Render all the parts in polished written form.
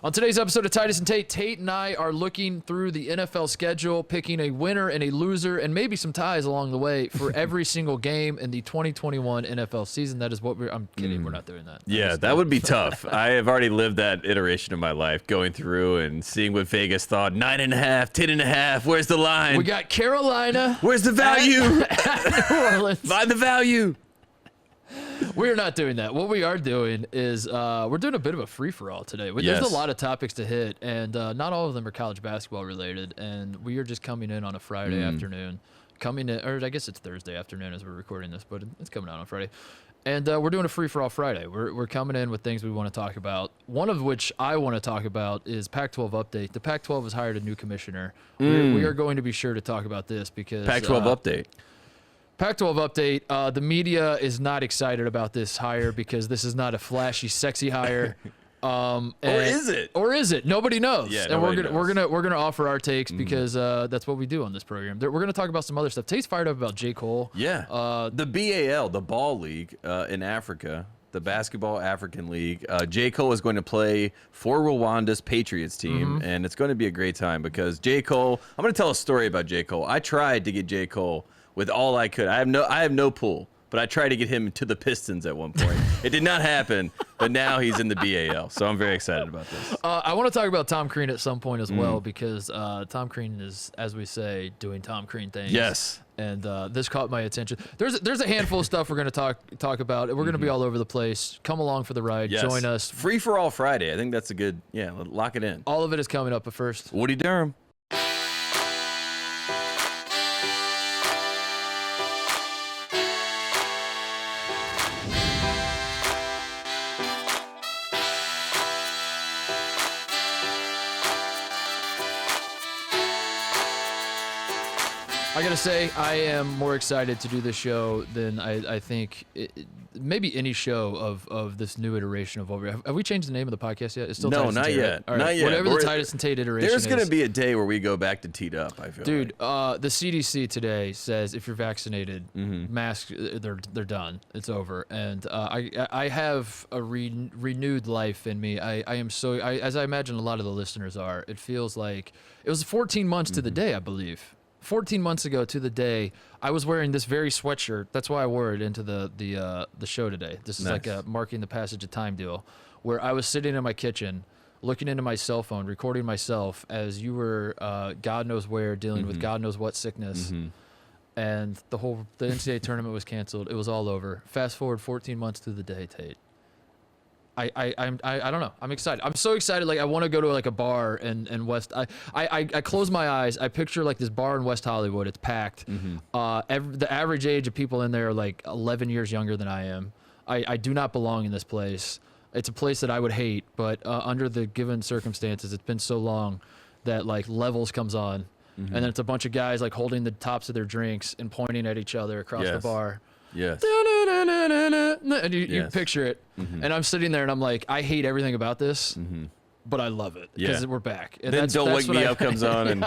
On today's episode of Titus and Tate, Tate and I are looking through the NFL schedule, picking a winner and a loser, and maybe some ties along the way for every single game in the 2021 NFL season. That is what I'm kidding. We're not doing that. Yeah, that would be tough. I have already lived that iteration of my life, going through and seeing what Vegas thought. 9.5, 10.5. Where's the line? We got Carolina. Where's the value? At New Orleans. Find the value. We're not doing that. What we are doing is we're doing a bit of a free-for-all today. Yes. There's a lot of topics to hit, and not all of them are college basketball related, and we are just coming in on a Friday afternoon. Coming in, or I guess it's Thursday afternoon as we're recording this, but it's coming out on Friday. And we're doing a free-for-all Friday. We're coming in with things we want to talk about, one of which I want to talk about is Pac-12 update. The Pac-12 has hired a new commissioner. We are going to be sure to talk about this because Pac-12 update. Pac-12 update. The media is not excited about this hire because this is not a flashy, sexy hire. Or is it? Or is it? Nobody knows. Yeah, and nobody knows. we're gonna offer our takes because that's what we do on this program. We're gonna talk about some other stuff. Tate's fired up about J. Cole. Yeah. The BAL, the Ball League in Africa, the Basketball African League. J. Cole is going to play for Rwanda's Patriots team, and it's going to be a great time because J. Cole. I'm going to tell a story about J. Cole. I tried to get J. Cole with all I could. I have no pull, but I tried to get him to the Pistons at one point. It did not happen, but now he's in the BAL, so I'm very excited about this. I want to talk about Tom Crean at some point as well because Tom Crean is, as we say, doing Tom Crean things. Yes. And this caught my attention. There's a handful of stuff we're going to talk about. We're going to be all over the place. Come along for the ride. Yes. Join us. Free for all Friday. I think that's a good, lock it in. All of it is coming up, but first, Woody Durham. I gotta say, I am more excited to do this show than I think maybe any show of this new iteration of over. Have we changed the name of the podcast yet? It's still No, Titus and not Tate, yet. right? All right. Not yet. Whatever the Titus and Tate iteration There's going is. to be a day where we go back to teed up, I feel Dude, like. the CDC today says if you're vaccinated, masks, they're done. It's over. And I have a renewed life in me. I am so, as I imagine a lot of the listeners are, it feels like it was 14 months to the day, I believe. 14 months ago to the day, I was wearing this very sweatshirt. That's why I wore it into the show today. This is Nice. like a marking the passage of time deal, where I was sitting in my kitchen, looking into my cell phone, recording myself as you were God knows where, dealing with God knows what sickness, and the NCAA tournament was canceled. It was all over. Fast forward 14 months to the day, Tate. I don't know. I'm excited. I'm so excited. Like I want to go to like a bar in West. I close my eyes. I picture like this bar in West Hollywood. It's packed. The average age of people in there are like 11 years younger than I am. I do not belong in this place. It's a place that I would hate, but under the given circumstances, it's been so long that like Levels comes on, and then it's a bunch of guys like holding the tops of their drinks and pointing at each other across the bar. Yes. And you picture it, and I'm sitting there and I'm like, I hate everything about this, but I love it because we're back. And then Don't Wake Me Up comes on and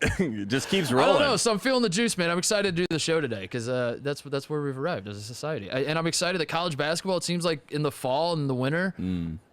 it just keeps rolling. I don't know, so I'm feeling the juice, man. I'm excited to do the show today because that's where we've arrived as a society. And I'm excited that college basketball, it seems like in the fall and the winter,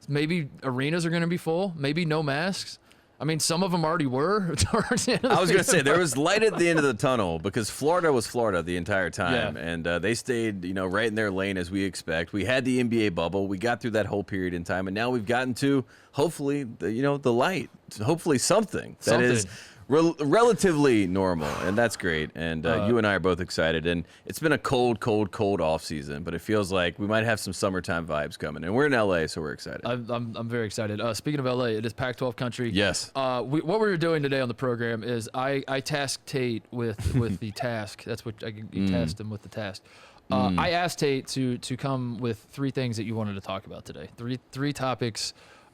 maybe arenas are going to be full, maybe no masks. I mean, some of them already were. I was going to say, there was light at the end of the tunnel because Florida was Florida the entire time. Yeah. And they stayed, right in their lane as we expect. We had the NBA bubble. We got through that whole period in time. And now we've gotten to, hopefully, the light. Hopefully something that is relatively normal. And that's great. And you and I are both excited. And it's been a cold off season. But it feels like we might have some summertime vibes coming. And we're in LA, so we're excited. I'm very excited. Speaking of LA, it is Pac-12 country. Yes. What we were doing today on the program is I tasked Tate with the task. That's what you tasked him with the task. I asked Tate to come with 3 things that you wanted to talk about today. Three topics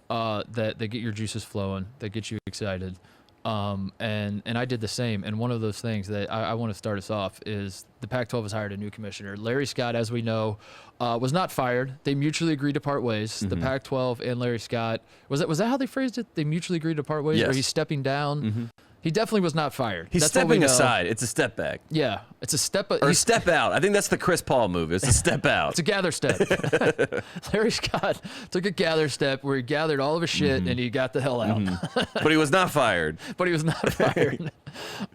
that get your juices flowing, that get you excited. And I did the same. And one of those things that I want to start us off is the Pac-12 has hired a new commissioner. Larry Scott, as we know, was not fired. They mutually agreed to part ways. The Pac-12 and Larry Scott. Was that how they phrased it? They mutually agreed to part ways? Yes. Or he's stepping down? He definitely was not fired. He's That's what we stepping know. aside. It's a step back. Yeah, it's a step. Or step out. I think that's the Chris Paul move. It's a step out. It's a gather step. Larry Scott took a gather step where he gathered all of his shit and he got the hell out. But he was not fired. But he was not fired.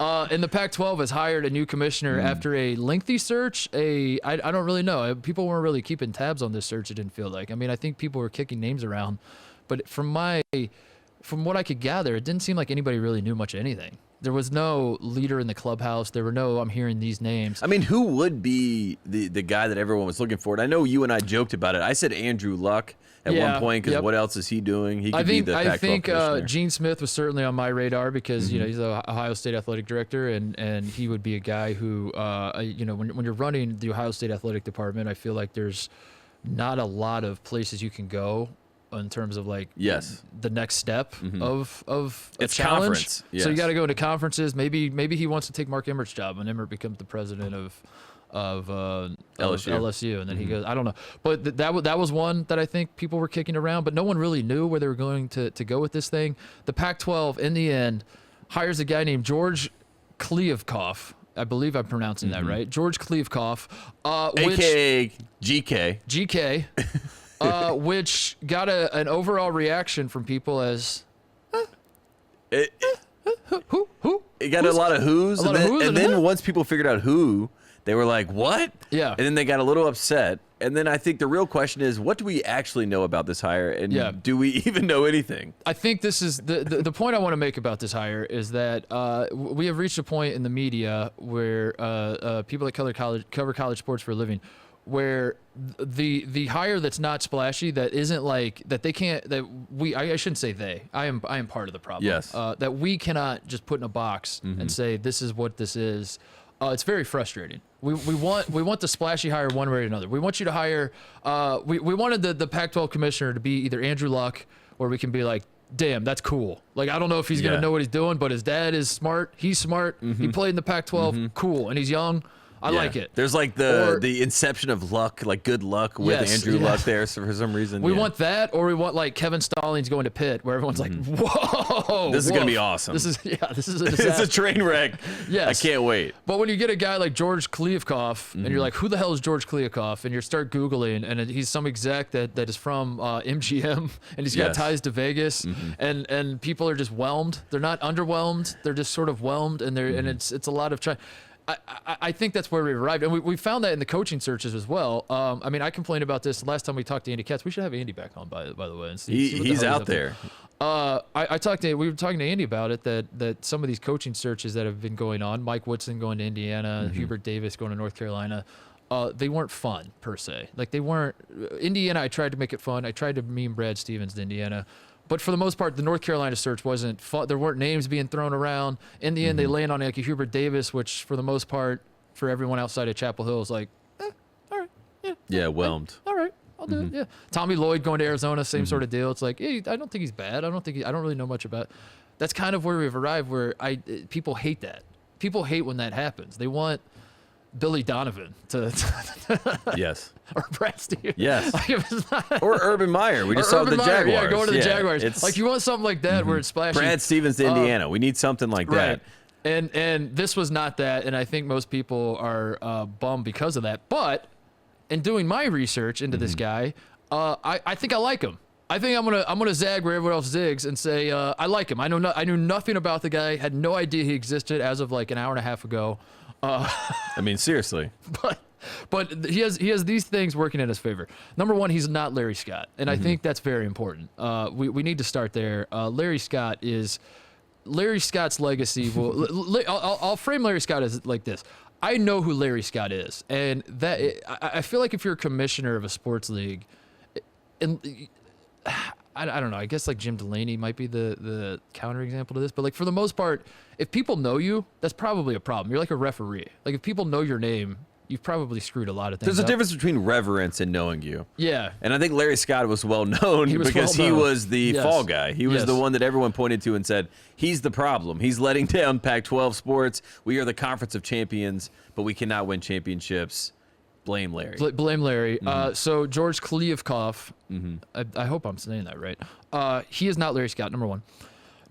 And the Pac-12 has hired a new commissioner after a lengthy search. I don't really know. People weren't really keeping tabs on this search, it didn't feel like. I mean, I think people were kicking names around. But from what I could gather, it didn't seem like anybody really knew much of anything. There was no leader in the clubhouse. There were no, I'm hearing these names. I mean, who would be the guy that everyone was looking for? And I know you and I joked about it. I said Andrew Luck at one point because what else is he doing? He could be the Pac-12 I think commissioner. Gene Smith was certainly on my radar because he's the Ohio State athletic director, and he would be a guy who when you're running the Ohio State athletic department, I feel like there's not a lot of places you can go in terms of like the next step of it's challenge. Conference. Yes. So you got to go into conferences. Maybe he wants to take Mark Emmert's job, and Emmert becomes the president of LSU, and then he goes. I don't know, but that was one that I think people were kicking around, but no one really knew where they were going to go with this thing. The Pac-12 in the end hires a guy named George Kliavkoff. I believe I'm pronouncing that right. George Kliavkoff, AKA GK. GK. Which got an overall reaction from people as who? It got a lot of who's, and then once people figured out who, they were like, "What?" Yeah, and then they got a little upset. And then I think the real question is, what do we actually know about this hire, and do we even know anything? I think this is the point I want to make about this hire is that we have reached a point in the media where people that cover college sports for a living, where the hire that's not splashy, that isn't like that they can't I shouldn't say they. I am part of the problem. Yes. That we cannot just put in a box and say this is what this is. It's very frustrating. We want the splashy hire one way or another. We want you to hire. We wanted the Pac-12 commissioner to be either Andrew Luck, or we can be like, damn, that's cool. Like, I don't know if he's gonna know what he's doing, but his dad is smart. He's smart. He played in the Pac-12. Cool, and he's young. I like it. There's like the inception of luck, like good luck with Andrew Luck there for some reason. We want that, or we want like Kevin Stallings going to Pitt, where everyone's like, whoa. This is going to be awesome. This is a disaster. It's a train wreck. Yes. I can't wait. But when you get a guy like George Kliavkoff, and you're like, who the hell is George Kliavkoff? And you start Googling, and he's some exec that is from MGM, and he's got ties to Vegas, and people are just whelmed. They're not underwhelmed. They're just sort of whelmed, and and it's a lot of trying. I think that's where we arrived, and we found that in the coaching searches as well. I mean, I complained about this last time we talked to Andy Katz. We should have Andy back on, by the way. And see he's out there. We were talking to Andy about it, that some of these coaching searches that have been going on, Mike Woodson going to Indiana, Hubert Davis going to North Carolina, they weren't fun per se. Like they weren't. Indiana, I tried to make it fun. I tried to meme Brad Stevens to Indiana. But for the most part, the North Carolina search wasn't fun. There weren't names being thrown around. In the end, they land on like a Hubert Davis, which for the most part, for everyone outside of Chapel Hill, is like, all right, yeah, whelmed. All right, I'll do it. Yeah, Tommy Lloyd going to Arizona, same sort of deal. It's like, hey, I don't think he's bad. I don't really know much about. That's kind of where we've arrived. Where people hate that. People hate when that happens. They want Billy Donovan to yes, or Brad Stevens. Yes, or Urban Meyer. We just saw the Jaguars. Yeah, going to the Jaguars. Like you want something like that where it's splashy. Brad Stevens to Indiana. We need something like that. And this was not that, and I think most people are bummed because of that. But in doing my research into this guy, I think I like him. I think I'm gonna zag where everyone else zigs and say I like him. I knew nothing about the guy. Had no idea he existed as of like an hour and a half ago. I mean, seriously. But he has these things working in his favor. Number one, he's not Larry Scott, and I think that's very important. We need to start there. Larry Scott's legacy will. I'll frame Larry Scott as like this. I know who Larry Scott is, and I feel like if you're a commissioner of a sports league, and I don't know. I guess like Jim Delaney might be the counterexample to this, but like for the most part, if people know you, that's probably a problem. You're like a referee. Like if people know your name, you've probably screwed a lot of things. There's a difference between reverence and knowing you. Yeah. And I think Larry Scott was well known because he was the fall guy. He was the one that everyone pointed to and said, he's the problem. He's letting down Pac-12 sports. We are the conference of champions, but we cannot win championships. Blame Larry. Blame Larry. So George Kliavkoff, I hope I'm saying that right. He is not Larry Scott, number one.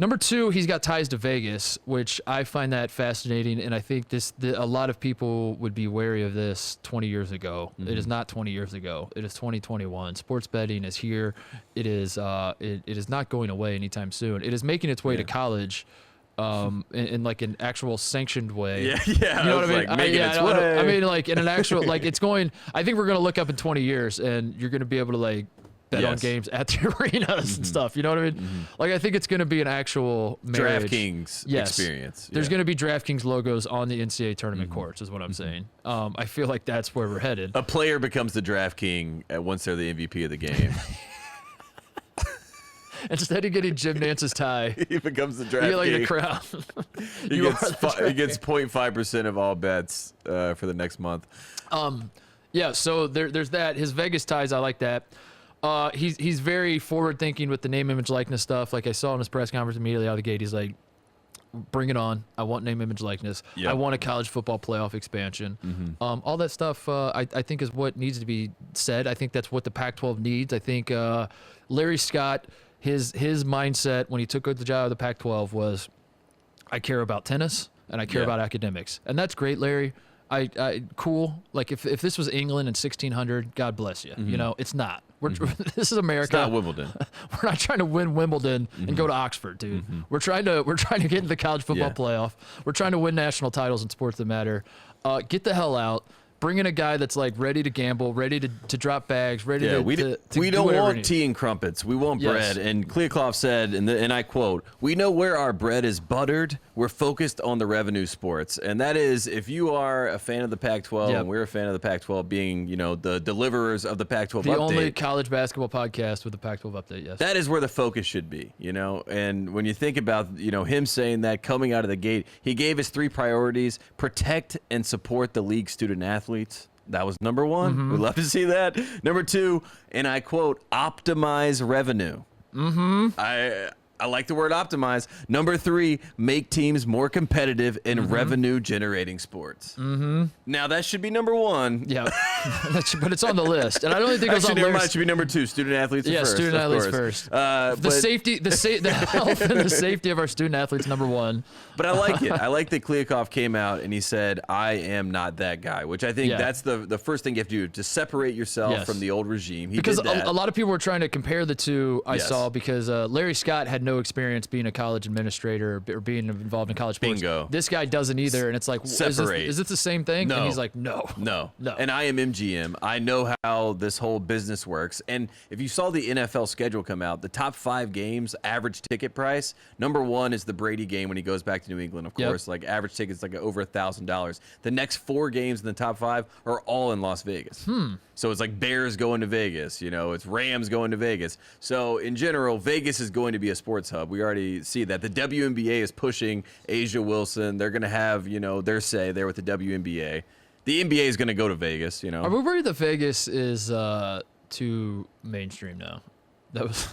Number 2, he's got ties to Vegas, which I find that fascinating, and I think a lot of people would be wary of this 20 years ago. It is not 20 years ago. It is 2021. Sports betting is here. It is not going away anytime soon. It is making its way to college. In like an actual sanctioned way. Yeah. You know what I mean? Like making its way. I mean, like in an actual, like it's going. I think we're gonna look up in 20 years, and you're gonna be able to like bet on games at the arenas and stuff. You know what I mean? Like I think it's gonna be an actual marriage. DraftKings experience. There's gonna be DraftKings logos on the NCAA tournament courts, is what I'm saying. I feel like that's where we're headed. A player becomes the DraftKing once they're the MVP of the game. Instead of getting Jim Nance's tie, He becomes the draft you get like king. the crown. He gets 0.5% of all bets for the next month. Yeah, so there's that. His Vegas ties, I like that. He's very forward thinking with the name, image, likeness stuff. Like I saw in his press conference immediately out of the gate, he's like, "Bring it on! I want name, image, likeness. Yep. I want a college football playoff expansion." All that stuff, I think, is what needs to be said. I think that's what the Pac-12 needs. I think Larry Scott, his mindset when he took the job of the Pac-12 was, I care about tennis and I care about academics, and that's great, Larry. I cool. Like if this was England in 1600, God bless you. You know, it's not. This is America. It's not Wimbledon. We're not trying to win Wimbledon and go to Oxford, dude. We're trying to get into the college football playoff. We're trying to win national titles in sports that matter. Get the hell out. Bring in a guy that's like ready to gamble, ready to drop bags, ready to we do don't whatever want he needs. tea and crumpets. We want Yes. bread. And Kliavkoff said, and I quote, "We know where our bread is buttered. We're focused on the revenue sports." And that is, if you are a fan of the Pac-12, and we're a fan of the Pac-12 being, the deliverers of the Pac-12 The update. only college basketball podcast with a Pac-12 update, yes. That is where the focus should be, And when you think about, him saying that coming out of the gate, he gave his 3 priorities: protect and support the league student athletes. That was number 1. We'd love to see that. Number 2, and I quote, optimize revenue. I like the word optimize. Number 3, make teams more competitive in revenue-generating sports. Now, that should be number 1. Yeah, but it's on the list, and I don't think it was Actually, on never mind. Larry's. It should be number 2. Student athletes are first. Student of athletes course. first. But The health and the safety of our student athletes, number 1. But I like it. I like that Kliavkoff came out and he said, "I am not that guy," which I think that's the first thing you have to do to separate yourself from the old regime. Because did that. a lot of people were trying to compare the two. I saw because Larry Scott had no experience being a college administrator or being involved in college sports. Bingo. This guy doesn't either, and it's like, Separate. is this the same thing? No. And he's like, no. And I am MGM. I know how this whole business works. And if you saw the NFL schedule come out, the top 5 games, average ticket price, number 1 is the Brady game when he goes back to New England, of course. Like average ticket's like over $1,000. The next 4 games in the top 5 are all in Las Vegas. So it's like Bears going to Vegas, it's Rams going to Vegas. So in general, Vegas is going to be a sports hub. We already see that. The WNBA is pushing Asia Wilson. They're going to have, their say there with the WNBA. The NBA is going to go to Vegas, Are we worried that Vegas is too mainstream now? That was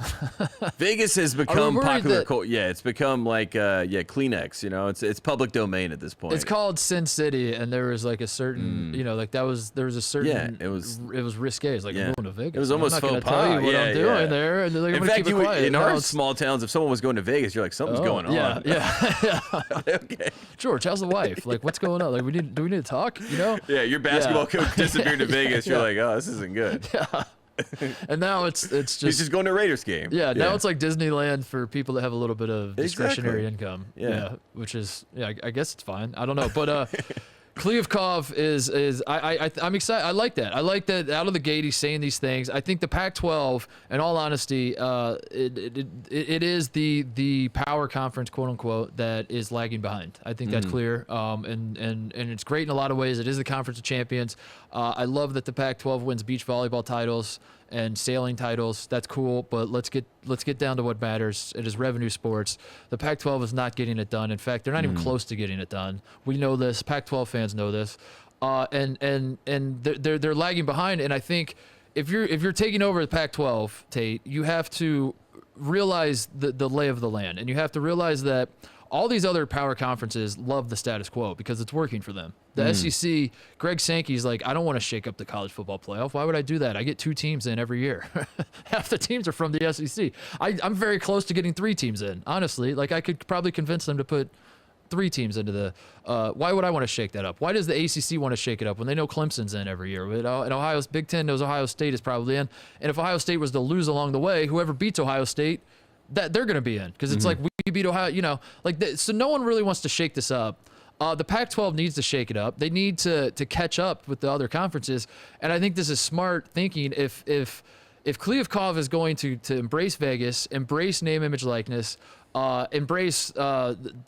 Vegas has become popular. that- It's become like Kleenex. It's public domain at this point. It's called Sin City, and there was like a certain, there was a certain. it was risque. It's like, I'm going to Vegas. It was almost I'm not faux gonna tell pas. you what I'm doing there. And they're like, In I'm fact, keep it quiet. in Now our it's- small towns, if someone was going to Vegas, you're like, something's going on. Yeah. Okay. George, how's the wife? Like, what's going on? Like, do we need to talk? Yeah, your basketball coach disappeared to Vegas. You're like, oh, this isn't good. And now it's He's just going to a Raiders game. now it's like Disneyland for people that have a little bit of discretionary Exactly. income. Yeah. Which is I guess it's fine. I don't know, but Kliavkoff is I'm excited. I like that. I like that out of the gate he's saying these things. I think the Pac-12, in all honesty, it is the power conference, quote unquote, that is lagging behind. I think that's clear. And it's great in a lot of ways. It is the conference of champions. I love that the Pac-12 wins beach volleyball titles and sailing titles. That's cool, but let's get down to what matters. It is revenue sports. The Pac-12 is not getting it done. In fact, they're not even close to getting it done. We know this. Pac-12 fans know this, and they're lagging behind. And I think if you're taking over the Pac-12, Tate, you have to realize the lay of the land, and you have to realize that All these other power conferences love the status quo because it's working for them. The SEC, Greg Sankey's like, I don't want to shake up the college football playoff. Why would I do that? I get 2 teams in every year. Half the teams are from the SEC. I'm very close to getting 3 teams in, honestly. Like, I could probably convince them to put 3 teams into the why would I want to shake that up? Why does the ACC want to shake it up when they know Clemson's in every year? And Ohio's Big Ten knows Ohio State is probably in. And if Ohio State was to lose along the way, whoever beats Ohio State, that they're going to be in, because it's like we beat Ohio, so no one really wants to shake this up. The Pac-12 needs to shake it up. They need to catch up with the other conferences, and I think this is smart thinking. If Kliavkov is going to embrace Vegas, embrace name, image, likeness, embrace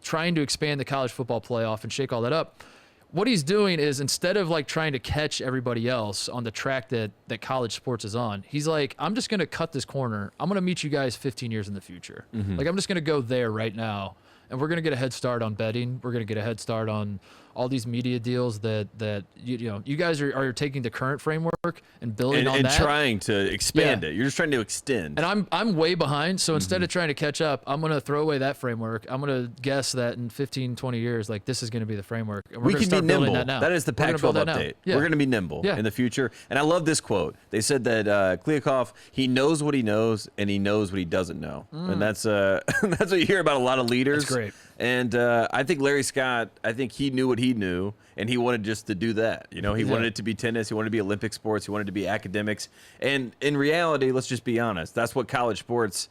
trying to expand the college football playoff and shake all that up, what he's doing is, instead of like trying to catch everybody else on the track that college sports is on, he's like, I'm just going to cut this corner. I'm going to meet you guys 15 years in the future. Like, I'm just going to go there right now, and we're going to get a head start on betting. We're going to get a head start on all these media deals that you guys are taking the current framework and building on that. And trying to expand it. You're just trying to extend. And I'm way behind, so instead of trying to catch up, I'm going to throw away that framework. I'm going to guess that in 15, 20 years, like, this is going to be the framework. And we can be nimble. That is the Pac-12 Pac-12 update. Yeah. We're going to be nimble in the future. And I love this quote. They said that Kliavkov, he knows what he knows, and he knows what he doesn't know. And that's that's what you hear about a lot of leaders. That's great. And I think Larry Scott, I think he knew what he knew, and he wanted just to do that. He wanted it to be tennis. He wanted to be Olympic sports. He wanted to be academics. And in reality, let's just be honest, that's what college sports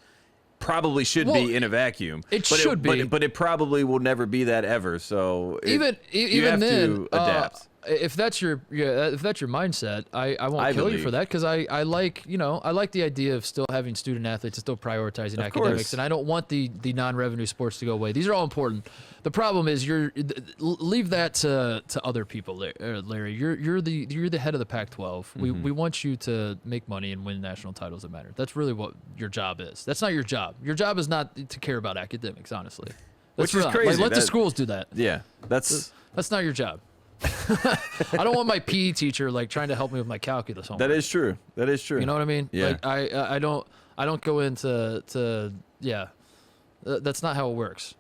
probably should be in a vacuum. It should be. But it probably will never be that ever. So even then, to adapt. If that's your mindset, I won't kill you for that, because I like the idea of still having student athletes and still prioritizing academics, and I don't want the non-revenue sports to go away. These are all important. The problem is leave that to other people, Larry. You're the head of the Pac-12. We want you to make money and win national titles that matter. That's really what your job is. That's not your job. Your job is not to care about academics, honestly. Which is crazy. Like, let the schools do that. Yeah, that's not your job. I don't want my PE teacher like trying to help me with my calculus homework. That is true. You know what I mean? Yeah. Like, I don't go into that's not how it works.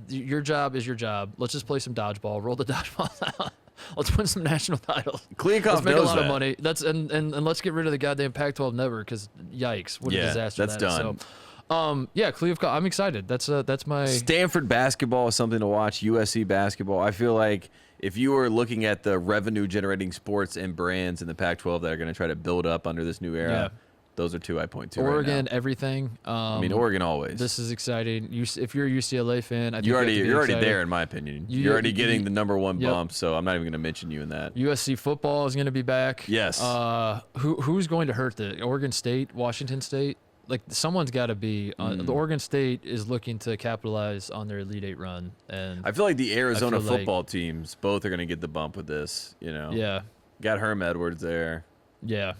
Your job is your job. Let's just play some dodgeball. Roll the dodgeball out. Let's win some national titles. Kliavkov let's make knows a lot that. of money. And let's get rid of the goddamn Pac-12 never, because yikes, what a disaster that's that is. done. So, Kliavkov, I'm excited. That's my Stanford basketball is something to watch. USC basketball. I feel like if you were looking at the revenue generating sports and brands in the Pac-12 that are going to try to build up under this new era, those are 2 I point to. Oregon, right now. everything. I mean, Oregon always. This is exciting. If you're a UCLA fan, I think you're already there, in my opinion. You're already getting the #1 yep. bump, so I'm not even going to mention you in that. USC football is going to be back. Yes. Who's going to hurt the Oregon State, Washington State? Like, someone's got to be. The Oregon State is looking to capitalize on their Elite Eight run, and I feel like the Arizona football teams both are going to get the bump with this. Yeah. Got Herm Edwards there. Yeah.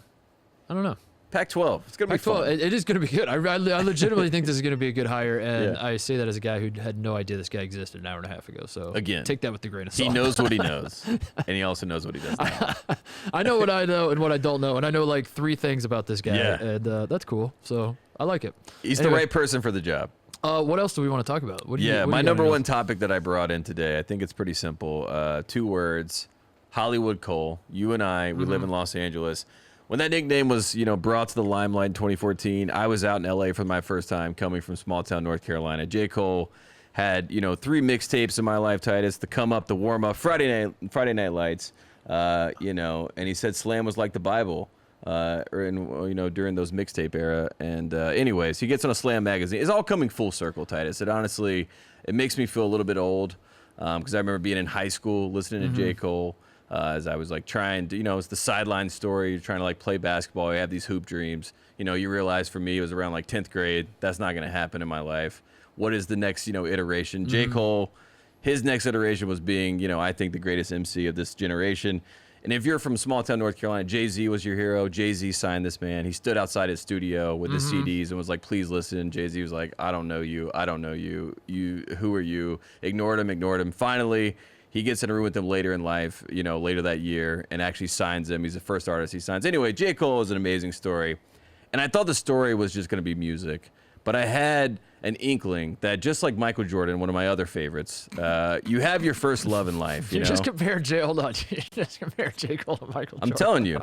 I don't know. Pac-12. It's going to be fun. It is going to be good. I legitimately think this is going to be a good hire, and I say that as a guy who had no idea this guy existed an hour and a half ago. So again, take that with a grain of salt. He knows what he knows, and he also knows what he doesn't know. I know what I know and what I don't know, and I know like 3 things about this guy, and that's cool. So I like it. He's the right person for the job. What else do we want to talk about? What my #1 topic that I brought in today, I think it's pretty simple. 2 words: Hollywood Cole. You and I, we live in Los Angeles. When that nickname was, brought to the limelight in 2014, I was out in LA for my first time, coming from small town North Carolina. J. Cole had, 3 mixtapes in my life, Titus, the come up, the warm up, Friday Night Lights, and he said slam was like the Bible, during those mixtape era. And anyways, he gets on a Slam magazine. It's all coming full circle, Titus. It makes me feel a little bit old, because I remember being in high school listening to J. Cole. As I was like trying to, it's the sideline story. You're trying to like play basketball. You have these hoop dreams. You realize for me, it was around like 10th grade. That's not going to happen in my life. What is the next, iteration? J. Cole, his next iteration was being, I think the greatest MC of this generation. And if you're from small town North Carolina, Jay-Z was your hero. Jay-Z signed this man. He stood outside his studio with his CDs and was like, please listen. Jay-Z was like, I don't know you. I don't know you. Who are you? Ignored him. Finally, he gets in a room with him later in life, later that year, and actually signs him. He's the first artist he signs. Anyway, J. Cole is an amazing story. And I thought the story was just going to be music. But I had an inkling that just like Michael Jordan, one of my other favorites, you have your first love in life. You know? just compare hold on. You just compare J. Cole to Michael Jordan. I'm telling you,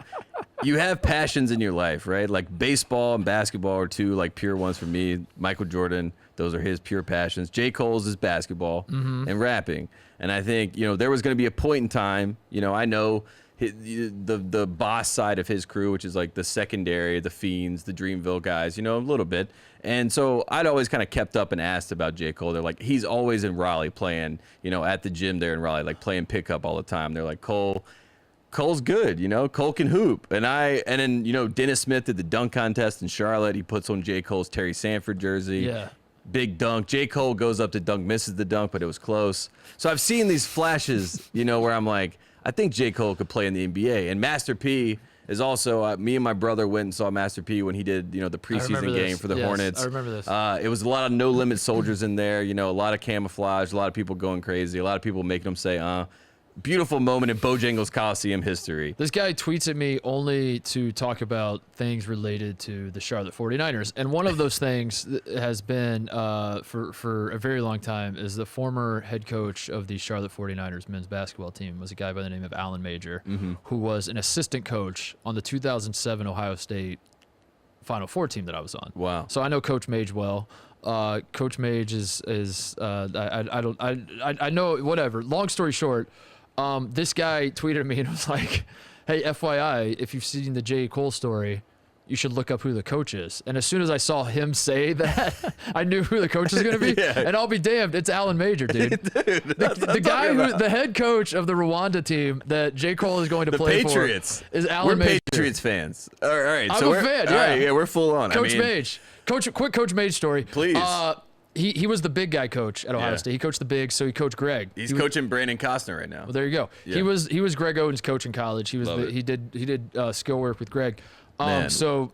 you have passions in your life, right? Like baseball and basketball are two like pure ones for me. Michael Jordan, those are his pure passions. J. Cole's is basketball and rapping. And I think, you know, there was going to be a point in time, you know, I know the boss side of his crew, which is like the secondary, the Fiends, the Dreamville guys, you know, a little bit. And so I'd always kind of kept up and asked about J. Cole. They're like, he's always in Raleigh playing, you know, at the gym there in Raleigh, like playing pickup all the time. They're like, Cole's good, you know, Cole can hoop. And then, you know, Dennis Smith did the dunk contest in Charlotte. He puts on J. Cole's Terry Sanford jersey. Yeah. Big dunk. J. Cole goes up to dunk, misses the dunk, but it was close. So I've seen these flashes, you know, where I'm like, I think J. Cole could play in the NBA. And Master P is also, me and my brother went and saw Master P when he did, you know, the preseason game for the Hornets. I remember this. It was a lot of no limit soldiers in there, you know, a lot of camouflage, a lot of people going crazy, a lot of people making them say, Beautiful moment in Bojangles Coliseum history. This guy tweets at me only to talk about things related to the Charlotte 49ers. And one of those things has been, for a very long time, is the former head coach of the Charlotte 49ers men's basketball team was a guy by the name of Alan Major, who was an assistant coach on the 2007 Ohio State Final Four team that I was on. Wow. So I know Coach Mage well. Coach Mage is I know, whatever. Long story short, this guy tweeted me and was like, hey, FYI, if you've seen the J. Cole story, you should look up who the coach is. And as soon as I saw him say that, I knew who the coach is going to be. And I'll be damned, it's Alan Major, dude. The guy the head coach of the Rwanda team that J. Cole is going to play Patriots. for is Alan Major. We're Patriots fans. All right. I'm so a fan, yeah. All right, yeah, we're full on. Coach Mage. Quick Coach Mage story. Please. He was the big guy coach at Ohio State. He coached the bigs, so he coached Greg. He's coaching Brandon Costner right now. Well, there you go. Yeah. He was Greg Oden's coach in college. He did skill work with Greg. So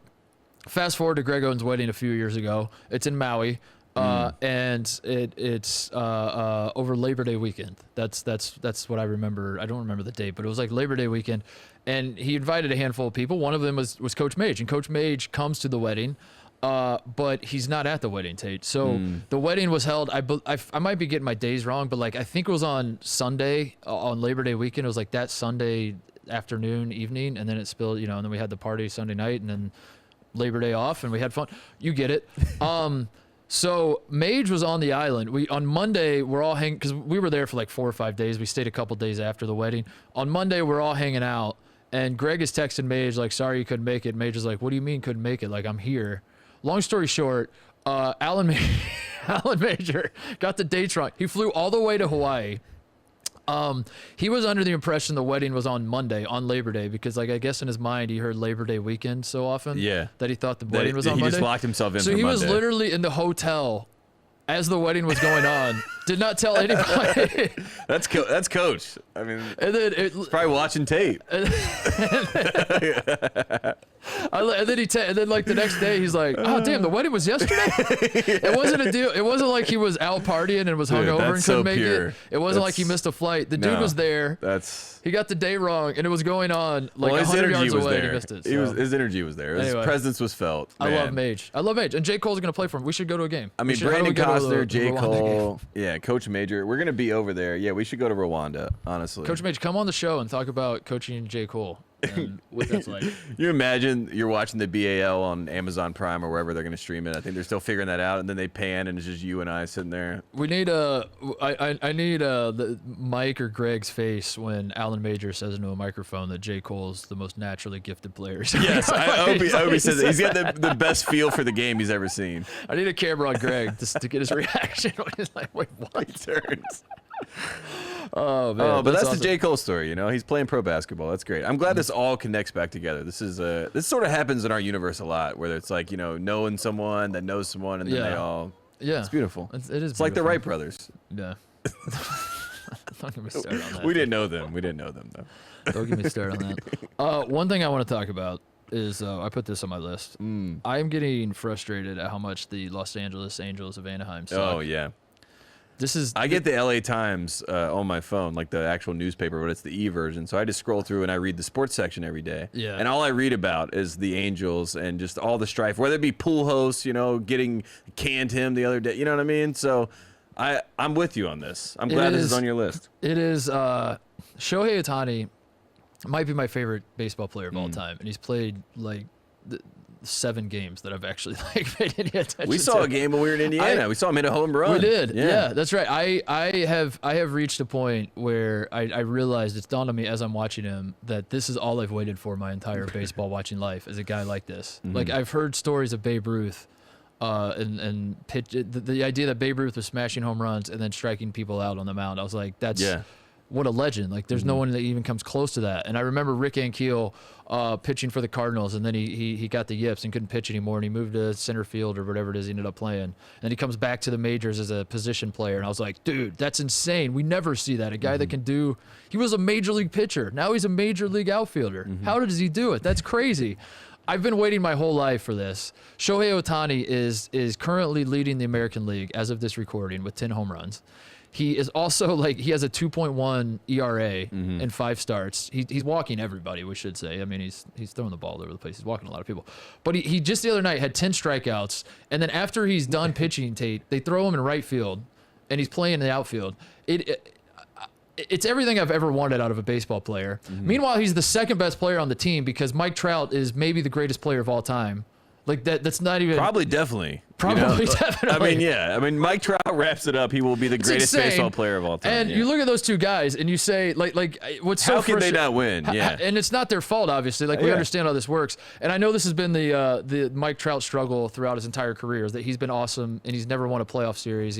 fast forward to Greg Oden's wedding a few years ago. It's in Maui. And it's over Labor Day weekend. That's what I remember. I don't remember the date, but it was like Labor Day weekend. And he invited a handful of people. One of them was Coach Mage, and Coach Mage comes to the wedding. But he's not at the wedding, Tate. So the wedding was held. I might be getting my days wrong, but like I think it was on Sunday, on Labor Day weekend. It was like that Sunday afternoon, evening, and then it spilled, you know. And then we had the party Sunday night, and then Labor Day off, and we had fun. You get it. So Mage was on the island. On Monday we're all hanging because we were there for like 4 or 5 days. We stayed a couple days after the wedding. On Monday we're all hanging out, and Greg is texting Mage like, "Sorry you couldn't make it." Mage is like, "What do you mean couldn't make it? Like I'm here." Long story short, Alan Major got the dates wrong. He flew all the way to Hawaii. He was under the impression the wedding was on Monday, on Labor Day, because like I guess in his mind he heard Labor Day weekend so often that he thought the wedding was on Monday. He just locked himself in. So he was literally in the hotel as the wedding was going on. Did not tell anybody. That's Coach. I mean, and then he's probably watching tape. And then like the next day he's like, "Oh damn, the wedding was yesterday." It wasn't a deal. It wasn't like he was out partying and was hungover and couldn't make it. It wasn't like he missed a flight. The dude was there. He got the day wrong, and it was going on like 100 yards away. And he missed it. So. His energy was there. His presence was felt. Man. I love Mage. And J. Cole's gonna play for him. We should go to a game. I mean, Brandon Costner, J. Cole, Coach Major. We're gonna be over there. Yeah, we should go to Rwanda. Honestly, Coach Mage, come on the show and talk about coaching J. Cole. And what that's like. You imagine you're watching the BAL on Amazon Prime or wherever they're going to stream it. I think they're still figuring that out, and then they pan, and it's just you and I sitting there. We need I need the Mike or Greg's face when Alan Major says into a microphone that J. Cole's the most naturally gifted player. Yes, I hope he says that. He's got the best feel for the game he's ever seen. I need a camera on Greg just to get his reaction when he's like, "Wait, what?" He turns. Oh man! But that's awesome. the J. Cole story. You know, he's playing pro basketball. That's great. I'm glad this all connects back together. This sort of happens in our universe a lot, where it's like, you know, knowing someone that knows someone, and then they all. Yeah, it's beautiful. It is. It's beautiful. Like the Wright brothers. Yeah. Don't get me started on that. We didn't know them. We didn't know them though. Don't get me started on that. One thing I want to talk about is I put this on my list. I'm getting frustrated at how much the Los Angeles Angels of Anaheim suck. Oh yeah. I get the LA Times on my phone, like the actual newspaper, but it's the e-version. So I just scroll through and I read the sports section every day. Yeah. And all I read about is the Angels and just all the strife, whether it be pool hosts, getting canned him the other day. You know what I mean? So I'm with you on this. I'm glad this is on your list. It is. Shohei Ohtani might be my favorite baseball player of all time, and he's played like 7 games that I've actually paid any attention. We saw a game when we were in Indiana. We saw him hit a home run. We did. Yeah, that's right. I have reached a point where I realized, it's dawned on me as I'm watching him, that this is all I've waited for my entire baseball watching life, is a guy like this. Like, I've heard stories of Babe Ruth, and pitch the idea that Babe Ruth was smashing home runs and then striking people out on the mound. I was like, that's what a legend. Like, there's no one that even comes close to that. And I remember Rick Ankiel pitching for the Cardinals, and then he got the yips and couldn't pitch anymore, and he moved to center field or whatever it is he ended up playing. And he comes back to the majors as a position player, and I was like, dude, that's insane. We never see that. A guy that can do – he was a major league pitcher. Now he's a major league outfielder. How does he do it? That's crazy. I've been waiting my whole life for this. Shohei Ohtani is currently leading the American League as of this recording with 10 home runs. He is also he has a 2.1 ERA in 5 starts. He's walking everybody, we should say. I mean, he's throwing the ball all over the place. He's walking a lot of people. But he just the other night had 10 strikeouts. And then after he's done pitching, Tate, they throw him in right field, and he's playing in the outfield. It's everything I've ever wanted out of a baseball player. Meanwhile, he's the second best player on the team, because Mike Trout is maybe the greatest player of all time. Like, that's not even... Definitely. Definitely. I mean, Mike Trout wraps it up. He will be the greatest baseball player of all time. And you look at those two guys, and you say, what's so how can they not win? Yeah. And it's not their fault, obviously. We understand how this works. And I know this has been the Mike Trout struggle throughout his entire career, is that he's been awesome, and he's never won a playoff series.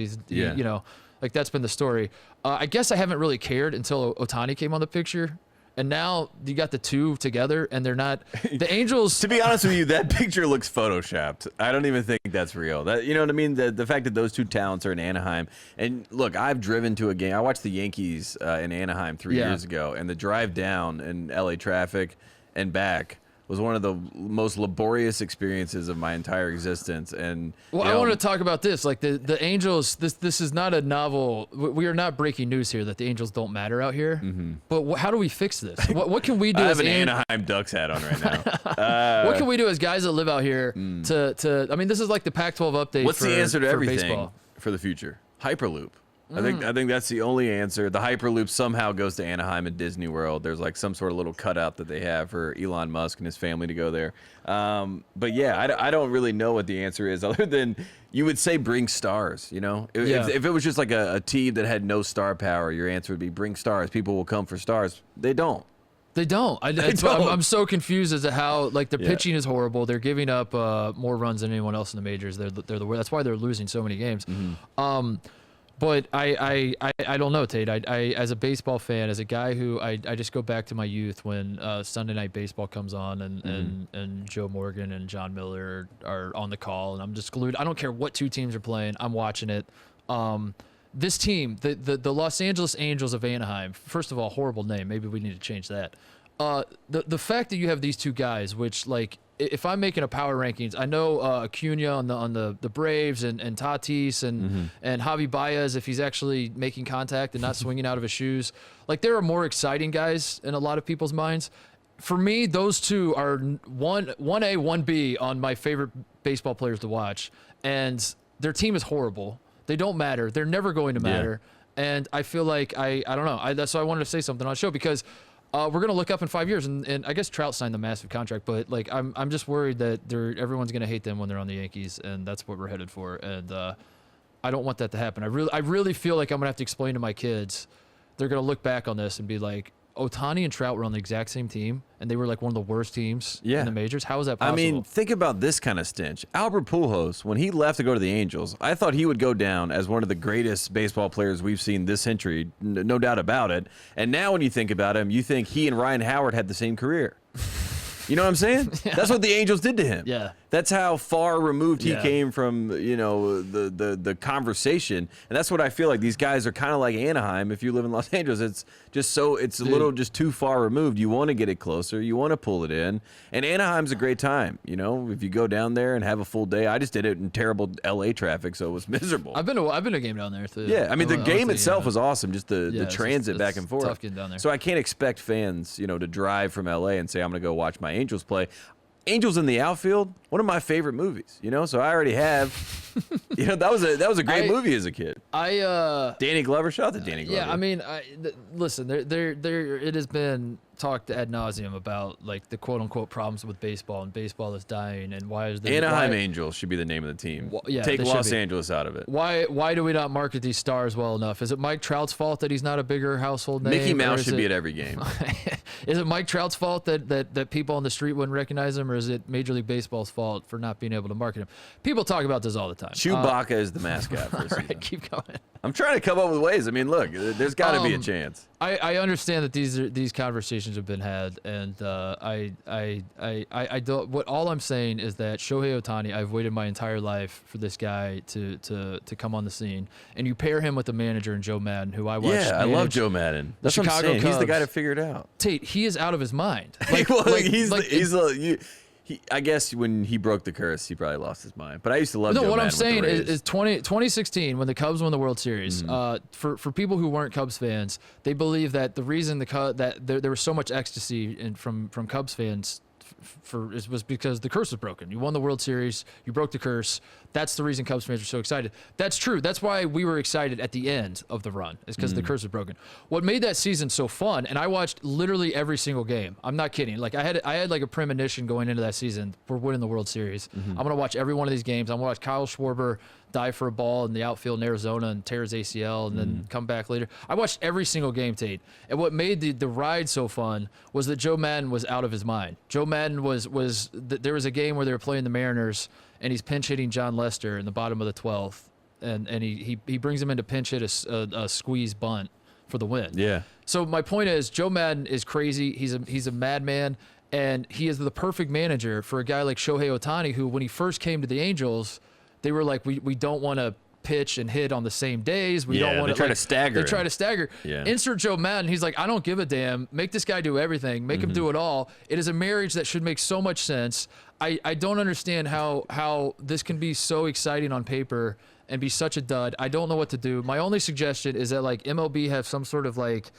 That's been the story. I guess I haven't really cared until Ohtani came on the picture. And now you got the two together, and they're not the Angels. To be honest with you, that picture looks photoshopped. I don't even think that's real. You know what I mean? The fact that those two talents are in Anaheim. And look, I've driven to a game. I watched the Yankees in Anaheim 3 years ago, and the drive down in LA traffic and back was one of the most laborious experiences of my entire existence. And I want to talk about this. Like, the Angels, this is not a novel. We are not breaking news here that the Angels don't matter out here. But how do we fix this? What can we do? I have an Anaheim Ducks hat on right now. What can we do as guys that live out here to? I mean, this is like the Pac-12 update. What's the answer to everything baseball for the future? Hyperloop. I think that's the only answer. The Hyperloop somehow goes to Anaheim and Disney World. There's like some sort of little cutout that they have for Elon Musk and his family to go there. But yeah, I don't really know what the answer is, other than you would say bring stars. If it was just like a team that had no star power, your answer would be bring stars. People will come for stars. They don't. They don't. I'm so confused as to how the pitching is horrible. They're giving up more runs than anyone else in the majors. That's why they're losing so many games. But I don't know, Tate. I as a baseball fan, as a guy who I just go back to my youth when Sunday Night Baseball comes on and Joe Morgan and John Miller are on the call, and I'm just glued. I don't care what two teams are playing. I'm watching it. This team, the Los Angeles Angels of Anaheim, first of all, horrible name. Maybe we need to change that. The fact that you have these two guys, which if I'm making a power rankings, I know Acuna on the Braves and Tatis and Javi Baez, if he's actually making contact and not swinging out of his shoes. There are more exciting guys in a lot of people's minds. For me, those two are 1A, 1B on my favorite baseball players to watch. And their team is horrible. They don't matter. They're never going to matter. And I feel like I don't know. That's why I wanted to say something on the show, because we're going to look up in 5 years, and I guess Trout signed the massive contract, but I'm just worried that everyone's going to hate them when they're on the Yankees, and that's what we're headed for. And I don't want that to happen. I really feel like I'm going to have to explain to my kids. They're going to look back on this and be like, Ohtani and Trout were on the exact same team, and they were one of the worst teams in the majors. How is that possible? I mean, think about this kind of stench. Albert Pujols, when he left to go to the Angels, I thought he would go down as one of the greatest baseball players we've seen this century, no doubt about it. And now when you think about him, you think he and Ryan Howard had the same career. You know what I'm saying? That's what the Angels did to him. Yeah. That's how far removed he Yeah. came from, the conversation. And that's what I feel like. These guys are kind of like Anaheim. If you live in Los Angeles, it's just a little just too far removed. You want to get it closer. You want to pull it in. And Anaheim's a great time. If you go down there and have a full day. I just did it in terrible LA traffic, so it was miserable. I've been to a game down there too. Yeah, I mean the game itself was awesome. Just the it's transit back and forth. Tough getting down there. So I can't expect fans, to drive from LA and say I'm going to go watch my Angels play. Angels in the Outfield, one of my favorite movies. So I already have. That was a great movie as a kid. Danny Glover, shout out to Danny Glover. Yeah, I mean, listen, there it has been talked ad nauseum about like the quote unquote problems with baseball, and baseball is dying, and why is there Anaheim Angels should be the name of the team. Take Los Angeles out of it. Why do we not market these stars well enough? Is it Mike Trout's fault that he's not a bigger household name? Mickey Mouse should be at every game. Is it Mike Trout's fault that people on the street wouldn't recognize him, or is it Major League Baseball's fault for not being able to market him? People talk about this all the time. Chewbacca is the mascot for a season. Right, keep going. I'm trying to come up with ways. I mean, look, there's got to be a chance. I understand that these conversations have been had, and I don't. What all I'm saying is that Shohei Ohtani, I've waited my entire life for this guy to come on the scene, and you pair him with the manager and Joe Madden, who I watched. Yeah, I love Joe Madden. That's what I'm saying. He's the guy to figure it out. Tate, he is out of his mind. I guess when he broke the curse, he probably lost his mind. But I used to love Joe what Madden I'm saying with the Rays. is 2016 when the Cubs won the World Series. For people who weren't Cubs fans, they believe that the reason that there was so much ecstasy from Cubs fans was because the curse was broken. You won the World Series, you broke the curse. That's the reason Cubs fans were so excited. That's true. That's why we were excited at the end of the run, is because the curse was broken. What made that season so fun, and I watched literally every single game. I'm not kidding. Like I had like a premonition going into that season. We're winning the World Series. I'm gonna watch every one of these games. I'm gonna watch Kyle Schwarber die for a ball in the outfield in Arizona and tear his ACL and then come back later. I watched every single game, Tate. And what made the ride so fun was that Joe Madden was out of his mind. Joe Madden there was a game where they were playing the Mariners, and he's pinch hitting John Lester in the bottom of the 12th, and he brings him in to pinch hit a squeeze bunt for the win. Yeah. So my point is, Joe Madden is crazy. He's a madman, and he is the perfect manager for a guy like Shohei Ohtani, who when he first came to the Angels, they were like, we don't want to pitch and hit on the same days. We don't want to try to stagger. They try to stagger. Yeah. Insert Joe Madden. He's like, I don't give a damn. Make this guy do everything. Make him do it all. It is a marriage that should make so much sense. I don't understand how this can be so exciting on paper and be such a dud. I don't know what to do. My only suggestion is that like MLB have some sort of like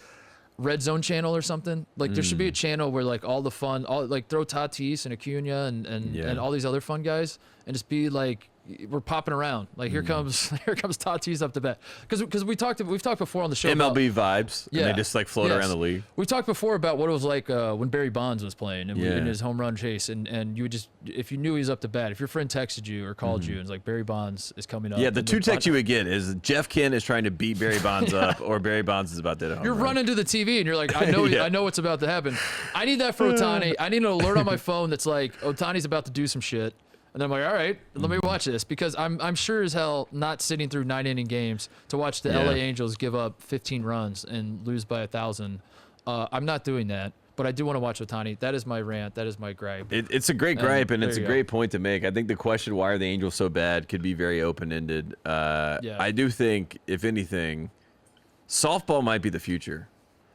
red zone channel or something. Like there should be a channel where like all the fun, like throw Tatis and Acuna and all these other fun guys, and just be like, we're popping around. Like here comes Tatis up the bat. Because we've talked before on the show MLB about, vibes. Yeah. And they just like float around the league. We talked before about what it was like when Barry Bonds was playing and in his home run chase, and you would just, if you knew he was up to bat, if your friend texted you or called you and was like, Barry Bonds is coming up. Yeah, the two texts you would get is Jeff Kent is trying to beat Barry Bonds up, or Barry Bonds is about to hit a home You're run. running to the TV and you're like, I know what's about to happen. I need that for Ohtani. I need an alert on my phone that's like, Ohtani's about to do some shit. And then I'm like, all right, let me watch this, because I'm sure as hell not sitting through 9-inning games to watch the LA Angels give up 15 runs and lose by 1,000. I'm not doing that, but I do want to watch Ohtani. That is my rant. That is my gripe. It's a great gripe, and it's a great point to make. I think the question, why are the Angels so bad, could be very open-ended. I do think, if anything, softball might be the future.